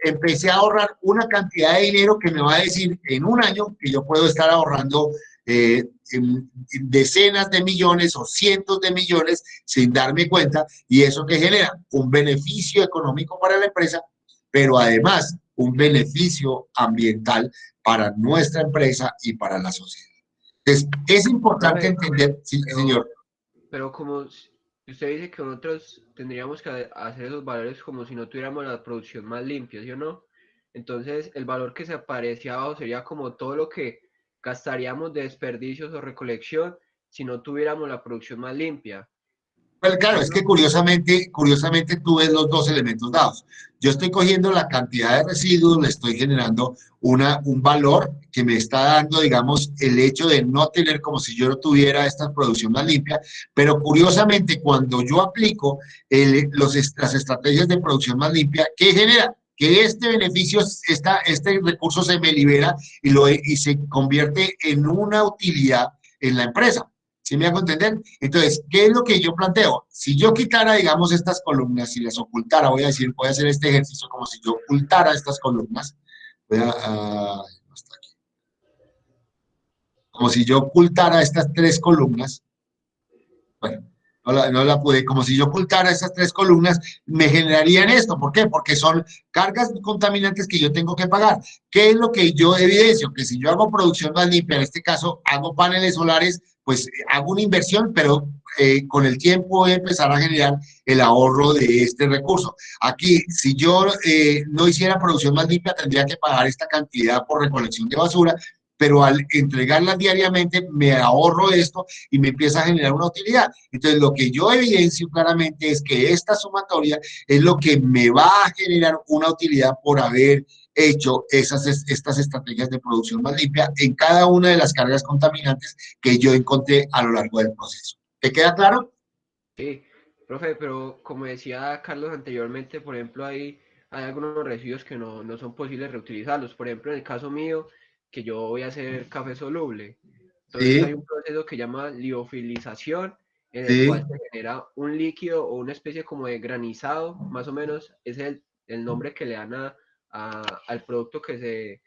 empecé a ahorrar una cantidad de dinero que me va a decir en un año que yo puedo estar ahorrando en decenas de millones o cientos de millones sin darme cuenta, y eso que genera un beneficio económico para la empresa, pero además un beneficio ambiental para nuestra empresa y para la sociedad. Entonces, es importante entender, sí, señor. Pero como usted dice que nosotros tendríamos que hacer esos valores como si no tuviéramos la producción más limpia, ¿sí o no? Entonces, el valor que se aparece abajo sería como todo lo que gastaríamos de desperdicios o recolección si no tuviéramos la producción más limpia. Pues claro, es que curiosamente tú ves los dos elementos dados. Yo estoy cogiendo la cantidad de residuos, le estoy generando un valor que me está dando, digamos, el hecho de no tener como si yo no tuviera esta producción más limpia, pero curiosamente cuando yo aplico las estrategias de producción más limpia, ¿qué genera? Que este beneficio, este recurso se me libera y se convierte en una utilidad en la empresa. ¿Sí me hago entender? Entonces, ¿qué es lo que yo planteo? Si yo quitara, digamos, estas columnas, si las ocultara, voy a hacer este ejercicio como si yo ocultara estas columnas, no está aquí. Como si yo ocultara estas tres columnas, bueno, no la pude, como si yo ocultara esas tres columnas, me generarían esto. ¿Por qué? Porque son cargas contaminantes que yo tengo que pagar. ¿Qué es lo que yo evidencio? Que si yo hago producción más limpia, en este caso hago paneles solares, pues hago una inversión, pero con el tiempo voy a empezar a generar el ahorro de este recurso. Aquí, si yo no hiciera producción más limpia, tendría que pagar esta cantidad por recolección de basura, pero al entregarlas diariamente me ahorro esto y me empieza a generar una utilidad. Entonces, lo que yo evidencio claramente es que esta sumatoria es lo que me va a generar una utilidad por haber hecho estas estrategias de producción más limpia en cada una de las cargas contaminantes que yo encontré a lo largo del proceso. ¿Te queda claro? Sí, profe, pero como decía Carlos anteriormente, por ejemplo, hay algunos residuos que no son posibles reutilizarlos. Por ejemplo, en el caso mío, que yo voy a hacer café soluble. Entonces hay un proceso que llama liofilización, en el cual se genera un líquido o una especie como de granizado, más o menos es el nombre que le dan al producto que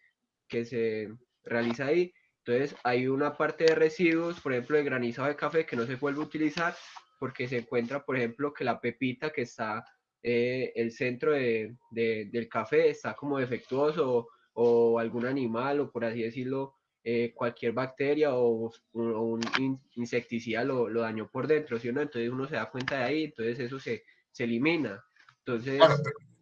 se realiza ahí. Entonces hay una parte de residuos, por ejemplo, de granizado de café que no se vuelve a utilizar porque se encuentra, por ejemplo, que la pepita que está, el centro del café está como defectuoso o algún animal o por así decirlo, cualquier bacteria o un insecticida lo dañó por dentro, ¿sí o no? Entonces uno se da cuenta de ahí, entonces eso se elimina. Entonces,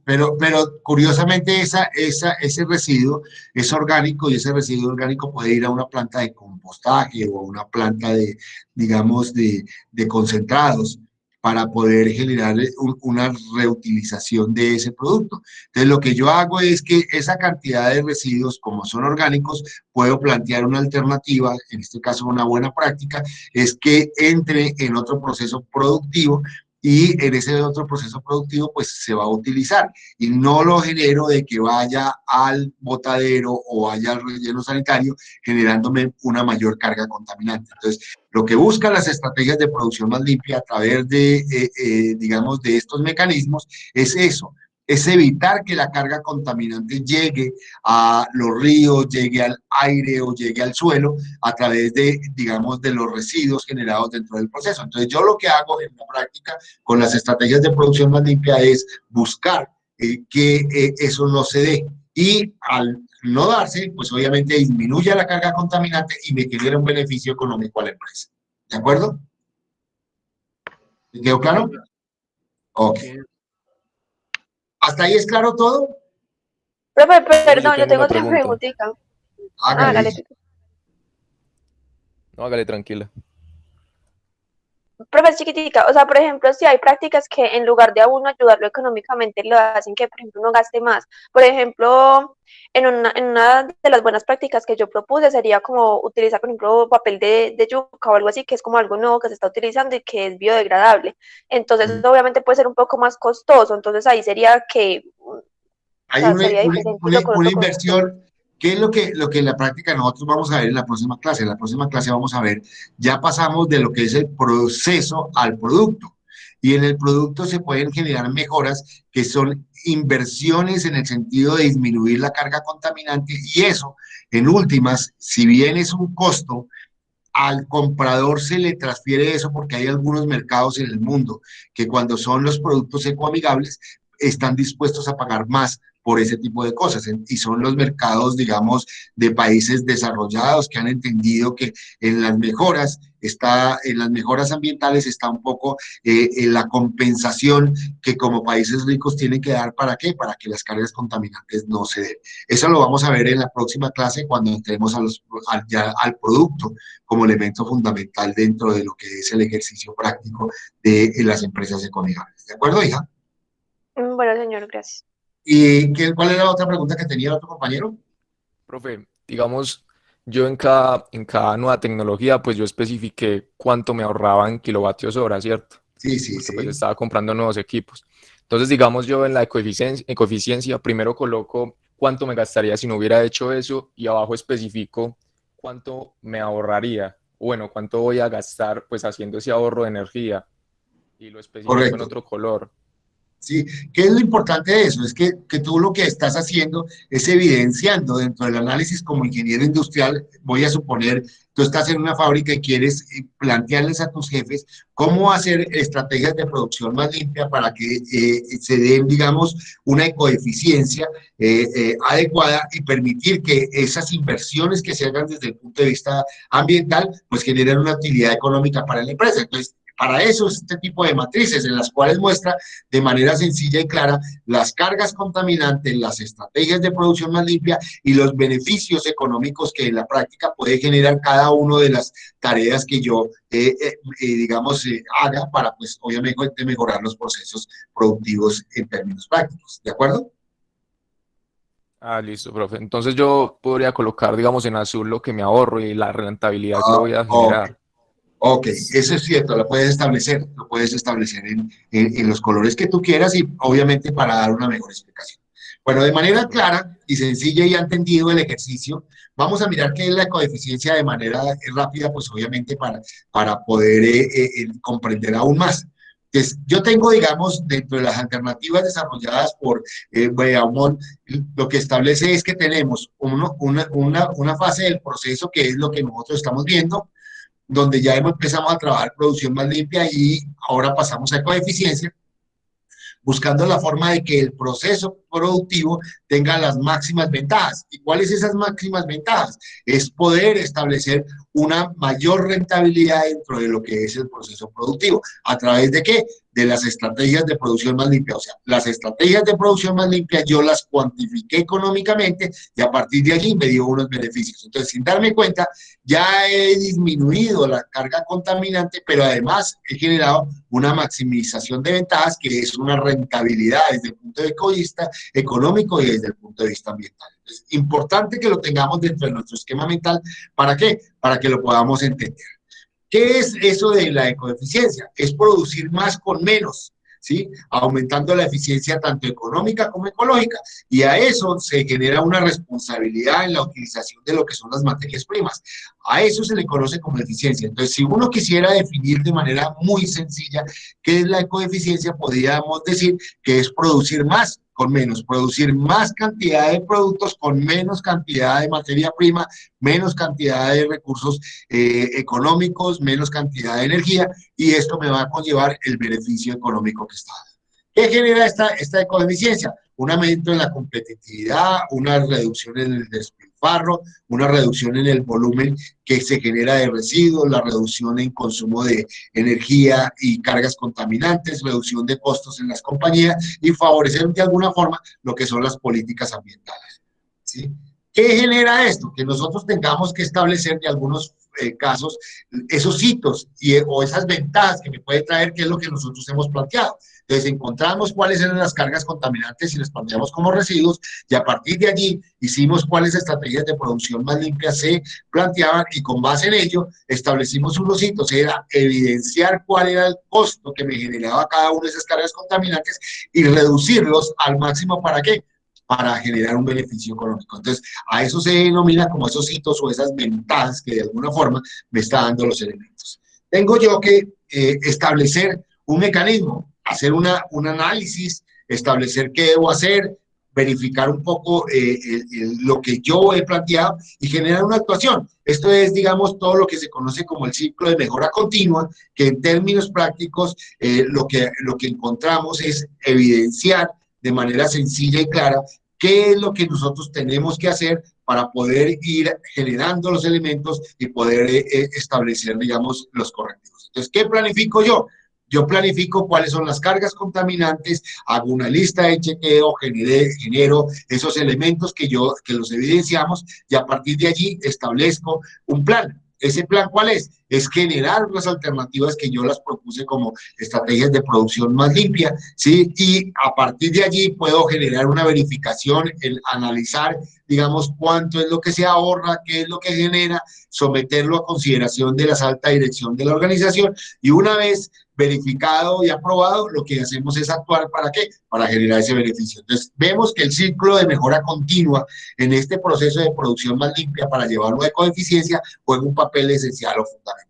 claro, pero curiosamente ese residuo es orgánico y ese residuo orgánico puede ir a una planta de compostaje o a una planta de, digamos, de concentrados para poder generar una reutilización de ese producto. Entonces, lo que yo hago es que esa cantidad de residuos, como son orgánicos, puedo plantear una alternativa, en este caso una buena práctica, es que entre en otro proceso productivo y en ese otro proceso productivo pues se va a utilizar y no lo genero de que vaya al botadero o vaya al relleno sanitario generándome una mayor carga contaminante. Entonces, lo que buscan las estrategias de producción más limpia a través de, digamos, de estos mecanismos es eso, es evitar que la carga contaminante llegue a los ríos, llegue al aire o llegue al suelo a través de, digamos, de los residuos generados dentro del proceso. Entonces, yo lo que hago en la práctica con las estrategias de producción más limpia es buscar que eso no se dé. Y al no darse, pues obviamente disminuye la carga contaminante y me genera un beneficio económico a la empresa. ¿De acuerdo? ¿Me quedó claro? Ok. ¿Hasta ahí es claro todo? Profe, perdón, Yo yo tengo una otra pregunta. preguntita. Hágale. No, hágale tranquila. Profe, chiquitica, o sea, por ejemplo, si hay prácticas que en lugar de a uno ayudarlo económicamente, lo hacen que, por ejemplo, uno gaste más. Por ejemplo, en una de las buenas prácticas que yo propuse sería como utilizar, por ejemplo, papel de yuca o algo así, que es como algo nuevo que se está utilizando y que es biodegradable. Entonces, obviamente puede ser un poco más costoso, entonces ahí sería que, Hay sería diferente lo con una otro inversión. ¿Qué es lo que en la práctica nosotros vamos a ver en la próxima clase? En la próxima clase vamos a ver, ya pasamos de lo que es el proceso al producto. Y en el producto se pueden generar mejoras que son inversiones en el sentido de disminuir la carga contaminante y eso, en últimas, si bien es un costo, al comprador se le transfiere eso porque hay algunos mercados en el mundo que cuando son los productos ecoamigables están dispuestos a pagar más por ese tipo de cosas, y son los mercados, digamos, de países desarrollados que han entendido que en las mejoras ambientales está un poco en la compensación que como países ricos tienen que dar. ¿Para qué? Para que las cargas contaminantes no se den. Eso lo vamos a ver en la próxima clase cuando entremos ya al producto como elemento fundamental dentro de lo que es el ejercicio práctico de las empresas ecoamigables. ¿De acuerdo, hija? Bueno, señor, gracias. ¿Y cuál era la otra pregunta que tenía el otro compañero? Profe, digamos, yo en cada nueva tecnología, pues yo especifiqué cuánto me ahorraba en kilovatios hora, ¿cierto? Sí, sí, Porque sí. pues estaba comprando nuevos equipos. Entonces, digamos, yo en la ecoeficiencia primero coloco cuánto me gastaría si no hubiera hecho eso y abajo especifico cuánto me ahorraría. Bueno, cuánto voy a gastar pues haciendo ese ahorro de energía y lo especifico en Correcto. otro color. ¿Sí? ¿Qué es lo importante de eso? Es que tú lo que estás haciendo es evidenciando dentro del análisis como ingeniero industrial. Voy a suponer, tú estás en una fábrica y quieres plantearles a tus jefes cómo hacer estrategias de producción más limpia para que se den, digamos, una ecoeficiencia adecuada y permitir que esas inversiones que se hagan desde el punto de vista ambiental, pues generen una utilidad económica para la empresa. Entonces, para eso es este tipo de matrices en las cuales muestra de manera sencilla y clara las cargas contaminantes, las estrategias de producción más limpia y los beneficios económicos que en la práctica puede generar cada una de las tareas que yo, digamos, haga para, pues, obviamente mejorar los procesos productivos en términos prácticos. ¿De acuerdo? Ah, listo, profe. Entonces yo podría colocar, digamos, en azul lo que me ahorro y la rentabilidad que voy a Ok. generar. Ok, eso es cierto, lo puedes establecer en los colores que tú quieras y obviamente para dar una mejor explicación. Bueno, de manera clara y sencilla y entendido el ejercicio, vamos a mirar qué es la coeficiencia de manera rápida, pues obviamente para poder comprender aún más. Entonces, yo tengo, digamos, dentro de las alternativas desarrolladas por Beaumont, lo que establece es que tenemos una fase del proceso que es lo que nosotros estamos viendo, donde ya empezamos a trabajar producción más limpia y ahora pasamos a coeficiencia, buscando la forma de que el proceso productivo tenga las máximas ventajas. ¿Y cuáles esas máximas ventajas? Es poder establecer una mayor rentabilidad dentro de lo que es el proceso productivo. ¿A través de qué? De las estrategias de producción más limpia. O sea, las estrategias de producción más limpia yo las cuantifiqué económicamente y a partir de allí me dio unos beneficios. Entonces, sin darme cuenta, ya he disminuido la carga contaminante, pero además he generado una maximización de ventajas, que es una rentabilidad desde el punto de vista económico y desde el punto de vista ambiental. Es importante que lo tengamos dentro de nuestro esquema mental. ¿Para qué? Para que lo podamos entender. ¿Qué es eso de la ecoeficiencia? Es producir más con menos, ¿sí? Aumentando la eficiencia tanto económica como ecológica. Y a eso se genera una responsabilidad en la utilización de lo que son las materias primas. A eso se le conoce como eficiencia. Entonces, si uno quisiera definir de manera muy sencilla qué es la ecoeficiencia, podríamos decir que es producir más con menos, producir más cantidad de productos con menos cantidad de materia prima, menos cantidad de recursos económicos, menos cantidad de energía, y esto me va a conllevar el beneficio económico que está. ¿Qué genera esta ecoeficiencia? Un aumento en la competitividad, una reducción en el despilfarro, una reducción en el volumen que se genera de residuos, la reducción en consumo de energía y cargas contaminantes, reducción de costos en las compañías y favorecer de alguna forma lo que son las políticas ambientales, ¿sí? ¿Qué genera esto? Que nosotros tengamos que establecer de algunos casos esos hitos o esas ventajas que me puede traer, que es lo que nosotros hemos planteado. Entonces encontramos cuáles eran las cargas contaminantes y las planteamos como residuos, y a partir de allí hicimos cuáles estrategias de producción más limpias se planteaban, y con base en ello establecimos unos hitos. Era evidenciar cuál era el costo que me generaba cada una de esas cargas contaminantes y reducirlos al máximo. ¿Para qué? Para generar un beneficio económico. Entonces, a eso se denomina como esos hitos o esas ventajas que de alguna forma me está dando los elementos. Tengo yo que establecer un mecanismo, hacer un análisis, establecer qué debo hacer, verificar un poco lo que yo he planteado y generar una actuación. Esto es, digamos, todo lo que se conoce como el ciclo de mejora continua, que en términos prácticos lo que encontramos es evidenciar de manera sencilla y clara qué es lo que nosotros tenemos que hacer para poder ir generando los elementos y poder establecer, digamos, los correctivos. Entonces, ¿qué planifico yo? Yo planifico cuáles son las cargas contaminantes, hago una lista de chequeo, genero esos elementos que los evidenciamos y a partir de allí establezco un plan. ¿Ese plan cuál es? Es generar unas alternativas que yo las propuse como estrategias de producción más limpia, ¿sí? Y a partir de allí puedo generar una verificación, analizar, digamos, cuánto es lo que se ahorra, qué es lo que genera, someterlo a consideración de la alta dirección de la organización y una vez verificado y aprobado, lo que hacemos es actuar ¿para qué? Para generar ese beneficio. Entonces, vemos que el ciclo de mejora continua en este proceso de producción más limpia para llevarlo a ecoeficiencia juega un papel esencial o fundamental.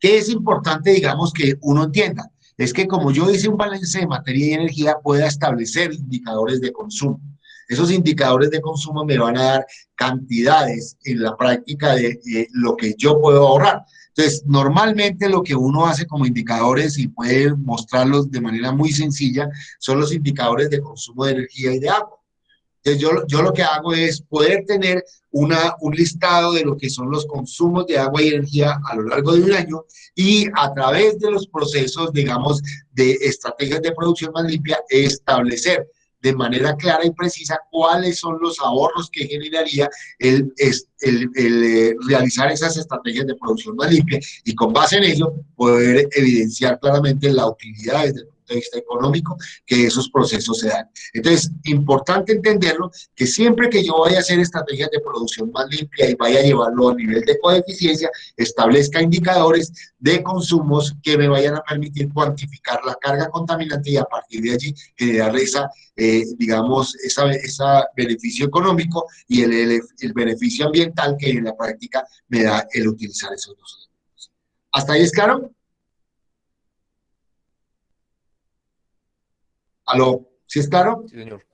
¿Qué es importante, digamos, que uno entienda? Es que como yo hice un balance de materia y energía, pueda establecer indicadores de consumo. Esos indicadores de consumo me van a dar cantidades en la práctica de lo que yo puedo ahorrar. Entonces, normalmente lo que uno hace como indicadores y puede mostrarlos de manera muy sencilla son los indicadores de consumo de energía y de agua. Entonces, yo lo que hago es poder tener un listado de lo que son los consumos de agua y energía a lo largo de un año y a través de los procesos, digamos, de estrategias de producción más limpia, establecer de manera clara y precisa cuáles son los ahorros que generaría el realizar esas estrategias de producción más limpia y con base en ello poder evidenciar claramente la utilidad desde el punto de vista económico que esos procesos se dan. Entonces, importante entenderlo, que siempre que yo vaya a hacer estrategias de producción más limpia y vaya a llevarlo a nivel de coeficiencia, establezca indicadores de consumos que me vayan a permitir cuantificar la carga contaminante y a partir de allí generar esa digamos, ese beneficio económico y el beneficio ambiental que en la práctica me da el utilizar esos dos elementos. ¿Hasta ahí es claro? ¿Aló? ¿Sí es claro? Sí, señor.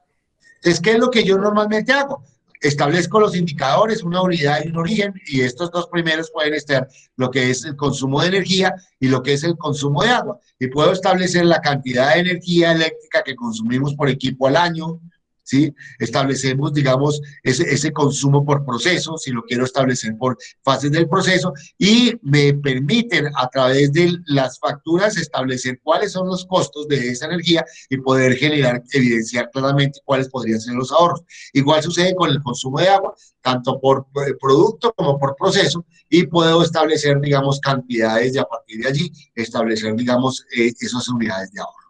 Entonces, ¿qué es lo que yo normalmente hago? Establezco los indicadores, una unidad y un origen, y estos dos primeros pueden estar lo que es el consumo de energía y lo que es el consumo de agua. Y puedo establecer la cantidad de energía eléctrica que consumimos por equipo al año, ¿sí? Establecemos, digamos, ese consumo por proceso, si lo quiero establecer por fases del proceso, y me permiten a través de las facturas establecer cuáles son los costos de esa energía y poder evidenciar claramente cuáles podrían ser los ahorros. Igual sucede con el consumo de agua, tanto por producto como por proceso, y puedo establecer, digamos, cantidades y a partir de allí establecer, digamos, esas unidades de ahorro.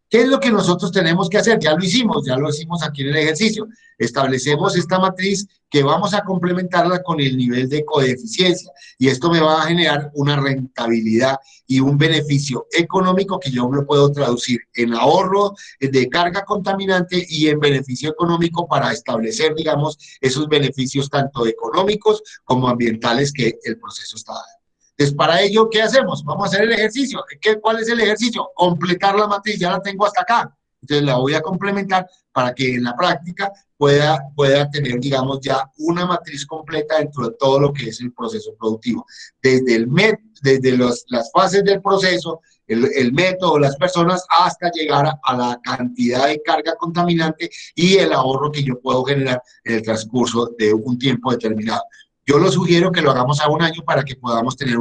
¿Qué es lo que nosotros tenemos que hacer? Ya lo hicimos aquí en el ejercicio. Establecemos esta matriz que vamos a complementarla con el nivel de coeficiencia y esto me va a generar una rentabilidad y un beneficio económico que yo lo puedo traducir en ahorro de carga contaminante y en beneficio económico para establecer, digamos, esos beneficios tanto económicos como ambientales que el proceso está dando. Entonces, para ello, ¿qué hacemos? Vamos a hacer el ejercicio. ¿Cuál es el ejercicio? Completar la matriz, ya la tengo hasta acá. Entonces, la voy a complementar para que en la práctica pueda tener, digamos, ya una matriz completa dentro de todo lo que es el proceso productivo. Desde las fases del proceso, el método, las personas, hasta llegar a la cantidad de carga contaminante y el ahorro que yo puedo generar en el transcurso de un tiempo determinado. Yo lo sugiero que lo hagamos a un año para que podamos tener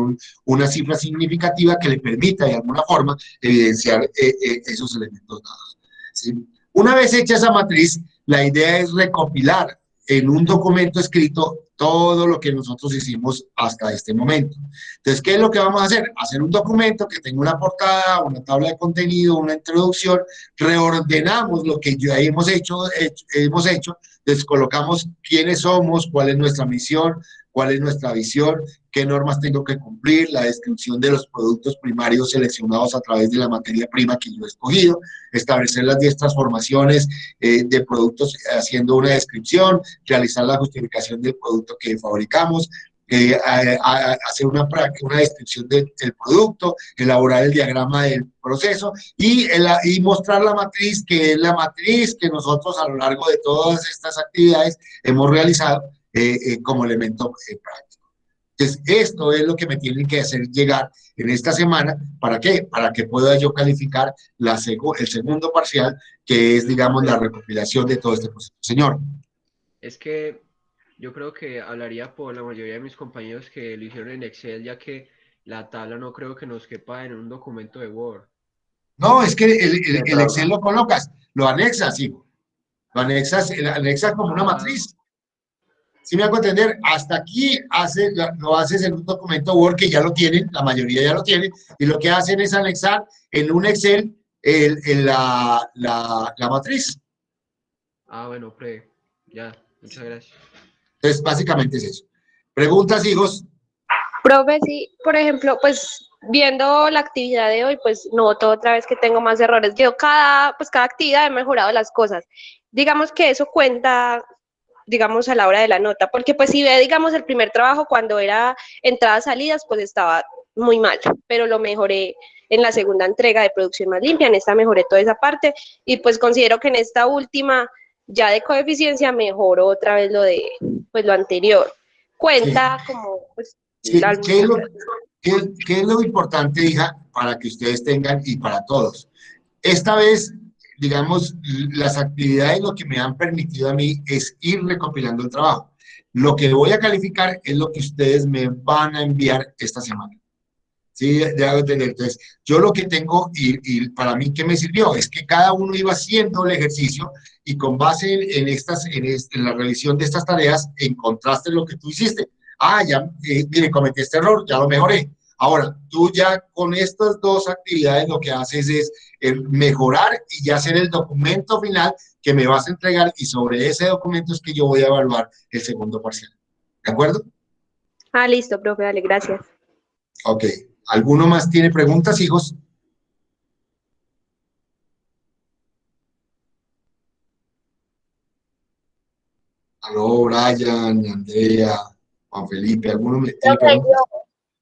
una cifra significativa que le permita de alguna forma evidenciar esos elementos dados, ¿sí? Una vez hecha esa matriz, la idea es recopilar en un documento escrito todo lo que nosotros hicimos hasta este momento. Entonces, ¿qué es lo que vamos a hacer? Hacer un documento que tenga una portada, una tabla de contenido, una introducción, reordenamos lo que ya hemos hecho, entonces colocamos quiénes somos, cuál es nuestra misión, cuál es nuestra visión, qué normas tengo que cumplir, la descripción de los productos primarios seleccionados a través de la materia prima que yo he escogido, establecer las 10 transformaciones de productos haciendo una descripción, realizar la justificación del producto que fabricamos, hacer una descripción del producto, elaborar el diagrama del proceso y mostrar la matriz, que es la matriz que nosotros a lo largo de todas estas actividades hemos realizado como elemento práctico. Entonces, esto es lo que me tienen que hacer llegar en esta semana. ¿Para qué? Para que pueda yo calificar el segundo parcial, que es, digamos, la recopilación de todo este proceso. Señor. Es que yo creo que hablaría por la mayoría de mis compañeros que lo hicieron en Excel, ya que la tabla no creo que nos quepa en un documento de Word. No, es que Sí, el Excel lo colocas, lo anexas, hijo. Anexas como una Ah, matriz. ¿Sí me hago entender? Hasta aquí lo haces en un documento Word que ya lo tienen, la mayoría ya lo tienen, y lo que hacen es anexar en un Excel la matriz. bueno, ya, muchas gracias. Entonces, básicamente es eso. Preguntas, hijos. Profe, sí, por ejemplo, pues viendo la actividad de hoy, pues noto otra vez que tengo más errores. Yo cada actividad he mejorado las cosas. Digamos que eso cuenta, digamos, a la hora de la nota, porque pues si ve, digamos, el primer trabajo cuando era entradas, salidas, pues estaba muy mal, pero lo mejoré en la segunda entrega de producción más limpia, en esta mejoré toda esa parte, y pues considero que en esta última, ya de coeficiencia, mejoró otra vez pues lo anterior. Sí, Cuenta como, pues, sí. la... ¿Qué es lo importante, hija, para que ustedes tengan y para todos? Esta vez, digamos, las actividades lo que me han permitido a mí es ir recopilando el trabajo. Lo que voy a calificar es lo que ustedes me van a enviar esta semana. Sí, ya hago entender. Entonces, yo lo que tengo y para mí, ¿qué me sirvió? Es que cada uno iba haciendo el ejercicio y con base en la revisión de estas tareas, encontraste lo que tú hiciste. Ya, mire, cometí este error, ya lo mejoré. Ahora, tú ya con estas dos actividades lo que haces es mejorar y ya hacer el documento final que me vas a entregar y sobre ese documento es que yo voy a evaluar el segundo parcial. ¿De acuerdo? Listo, profe, dale, gracias. Ok. ¿Alguno más tiene preguntas, hijos? Aló, Brian, Andrea, Juan Felipe, ¿alguno tiene Profe, preguntas?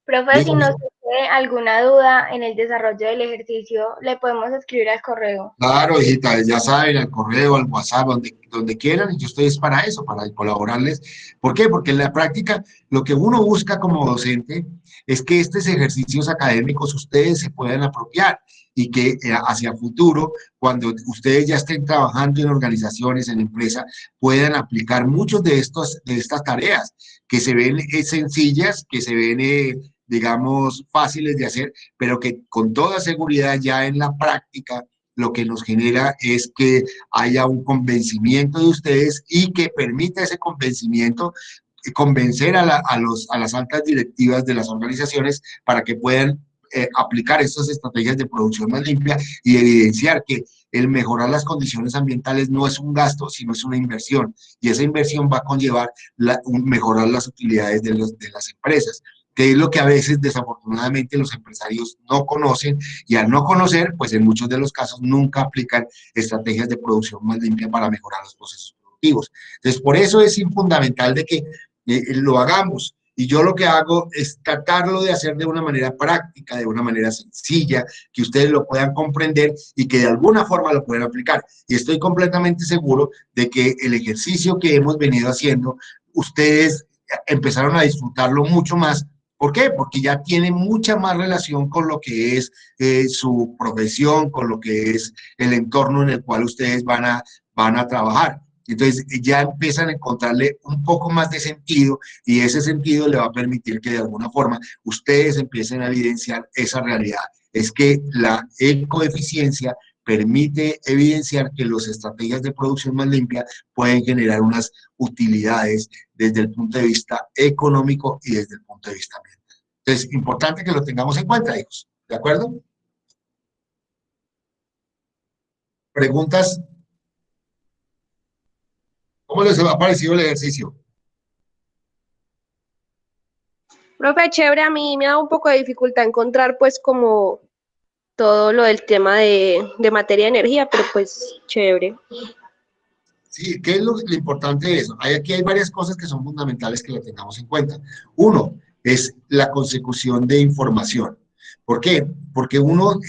profe, si Dígame. nos surge alguna duda en el desarrollo del ejercicio, le podemos escribir al correo. Claro, hijita, ya saben, al correo, al WhatsApp, donde quieran, y yo estoy es para eso, para colaborarles. ¿Por qué? Porque en la práctica lo que uno busca como docente es que estos ejercicios académicos ustedes se puedan apropiar y que hacia futuro, cuando ustedes ya estén trabajando en organizaciones, en empresas, puedan aplicar muchos de estas tareas que se ven sencillas, que se ven, digamos, fáciles de hacer, pero que con toda seguridad ya en la práctica lo que nos genera es que haya un convencimiento de ustedes y que permita ese convencimiento convencer a las altas directivas de las organizaciones para que puedan aplicar estas estrategias de producción más limpia y evidenciar que el mejorar las condiciones ambientales no es un gasto, sino es una inversión. Y esa inversión va a conllevar mejorar las utilidades de las empresas, que es lo que a veces desafortunadamente los empresarios no conocen y al no conocer, pues en muchos de los casos nunca aplican estrategias de producción más limpia para mejorar los procesos productivos. Entonces, por eso es fundamental de que lo hagamos. Y yo lo que hago es tratarlo de hacer de una manera práctica, de una manera sencilla, que ustedes lo puedan comprender y que de alguna forma lo puedan aplicar. Y estoy completamente seguro de que el ejercicio que hemos venido haciendo, ustedes empezaron a disfrutarlo mucho más. ¿Por qué? Porque ya tiene mucha más relación con lo que es su profesión, con lo que es el entorno en el cual ustedes van a trabajar. Entonces ya empiezan a encontrarle un poco más de sentido y ese sentido le va a permitir que de alguna forma ustedes empiecen a evidenciar esa realidad. Es que la ecoeficiencia permite evidenciar que las estrategias de producción más limpia pueden generar unas utilidades desde el punto de vista económico y desde el punto de vista ambiental. Entonces, importante que lo tengamos en cuenta, hijos. ¿De acuerdo? ¿Preguntas? ¿Cómo les ha parecido el ejercicio? Profe, chévere, a mí me da un poco de dificultad encontrar pues como todo lo del tema de materia de energía, pero pues chévere. Sí, ¿qué es lo importante de eso? Aquí hay varias cosas que son fundamentales que lo tengamos en cuenta. Uno es la consecución de información. ¿Por qué? Porque uno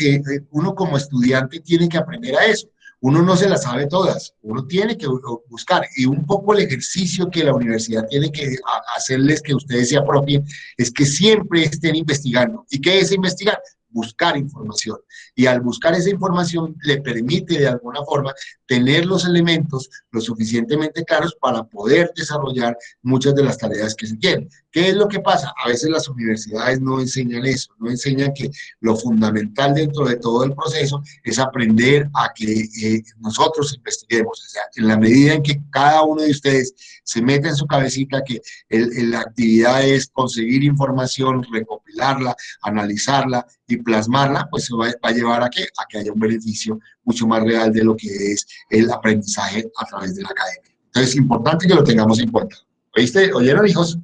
como estudiante tiene que aprender a eso. uno no se las sabe todas, uno tiene que buscar, y un poco el ejercicio que la universidad tiene que hacerles que ustedes se apropien, es que siempre estén investigando. ¿Y qué es investigar? Buscar información. Y al buscar esa información le permite de alguna forma tener los elementos lo suficientemente claros para poder desarrollar muchas de las tareas que se quieren. ¿Qué es lo que pasa? A veces las universidades no enseñan eso, no enseñan que lo fundamental dentro de todo el proceso es aprender a que nosotros investiguemos. O sea, en la medida en que cada uno de ustedes se meta en su cabecita que la actividad es conseguir información, recopilarla, analizarla y plasmarla, pues se va a llevar a que haya un beneficio mucho más real de lo que es el aprendizaje a través de la academia. Entonces, es importante que lo tengamos en cuenta. ¿Oíste? ¿Oyeron, hijos?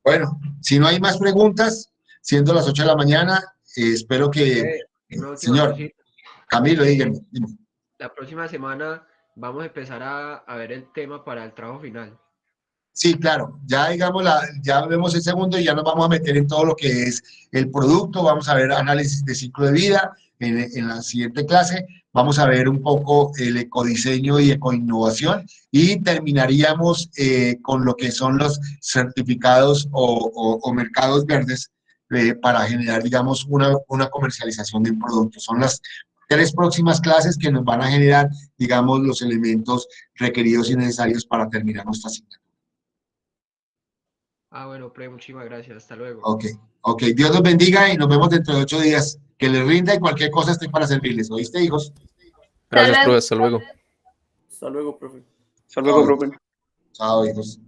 Bueno, si no hay más preguntas, siendo las 8 de la mañana, espero que... Una última señor, cosita. Camilo, dígame. La próxima semana vamos a empezar a ver el tema para el trabajo final. Sí, claro, ya digamos, ya vemos el segundo y ya nos vamos a meter en todo lo que es el producto, vamos a ver análisis de ciclo de vida en la siguiente clase, vamos a ver un poco el ecodiseño y ecoinnovación y terminaríamos con lo que son los certificados o mercados verdes para generar, digamos, una comercialización de un producto. Son las 3 próximas clases que nos van a generar, digamos, los elementos requeridos y necesarios para terminar nuestra asignatura. Ah, bueno, Pre, muchísimas gracias. Hasta luego. Ok. Dios los bendiga y nos vemos dentro de 8 días. Que les rinda y cualquier cosa estoy para servirles. ¿Oíste, hijos? Gracias, profe. Hasta luego. Hasta luego, profe. Hasta luego, profe. Chao, hijos.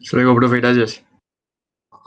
Hasta luego, profe, gracias.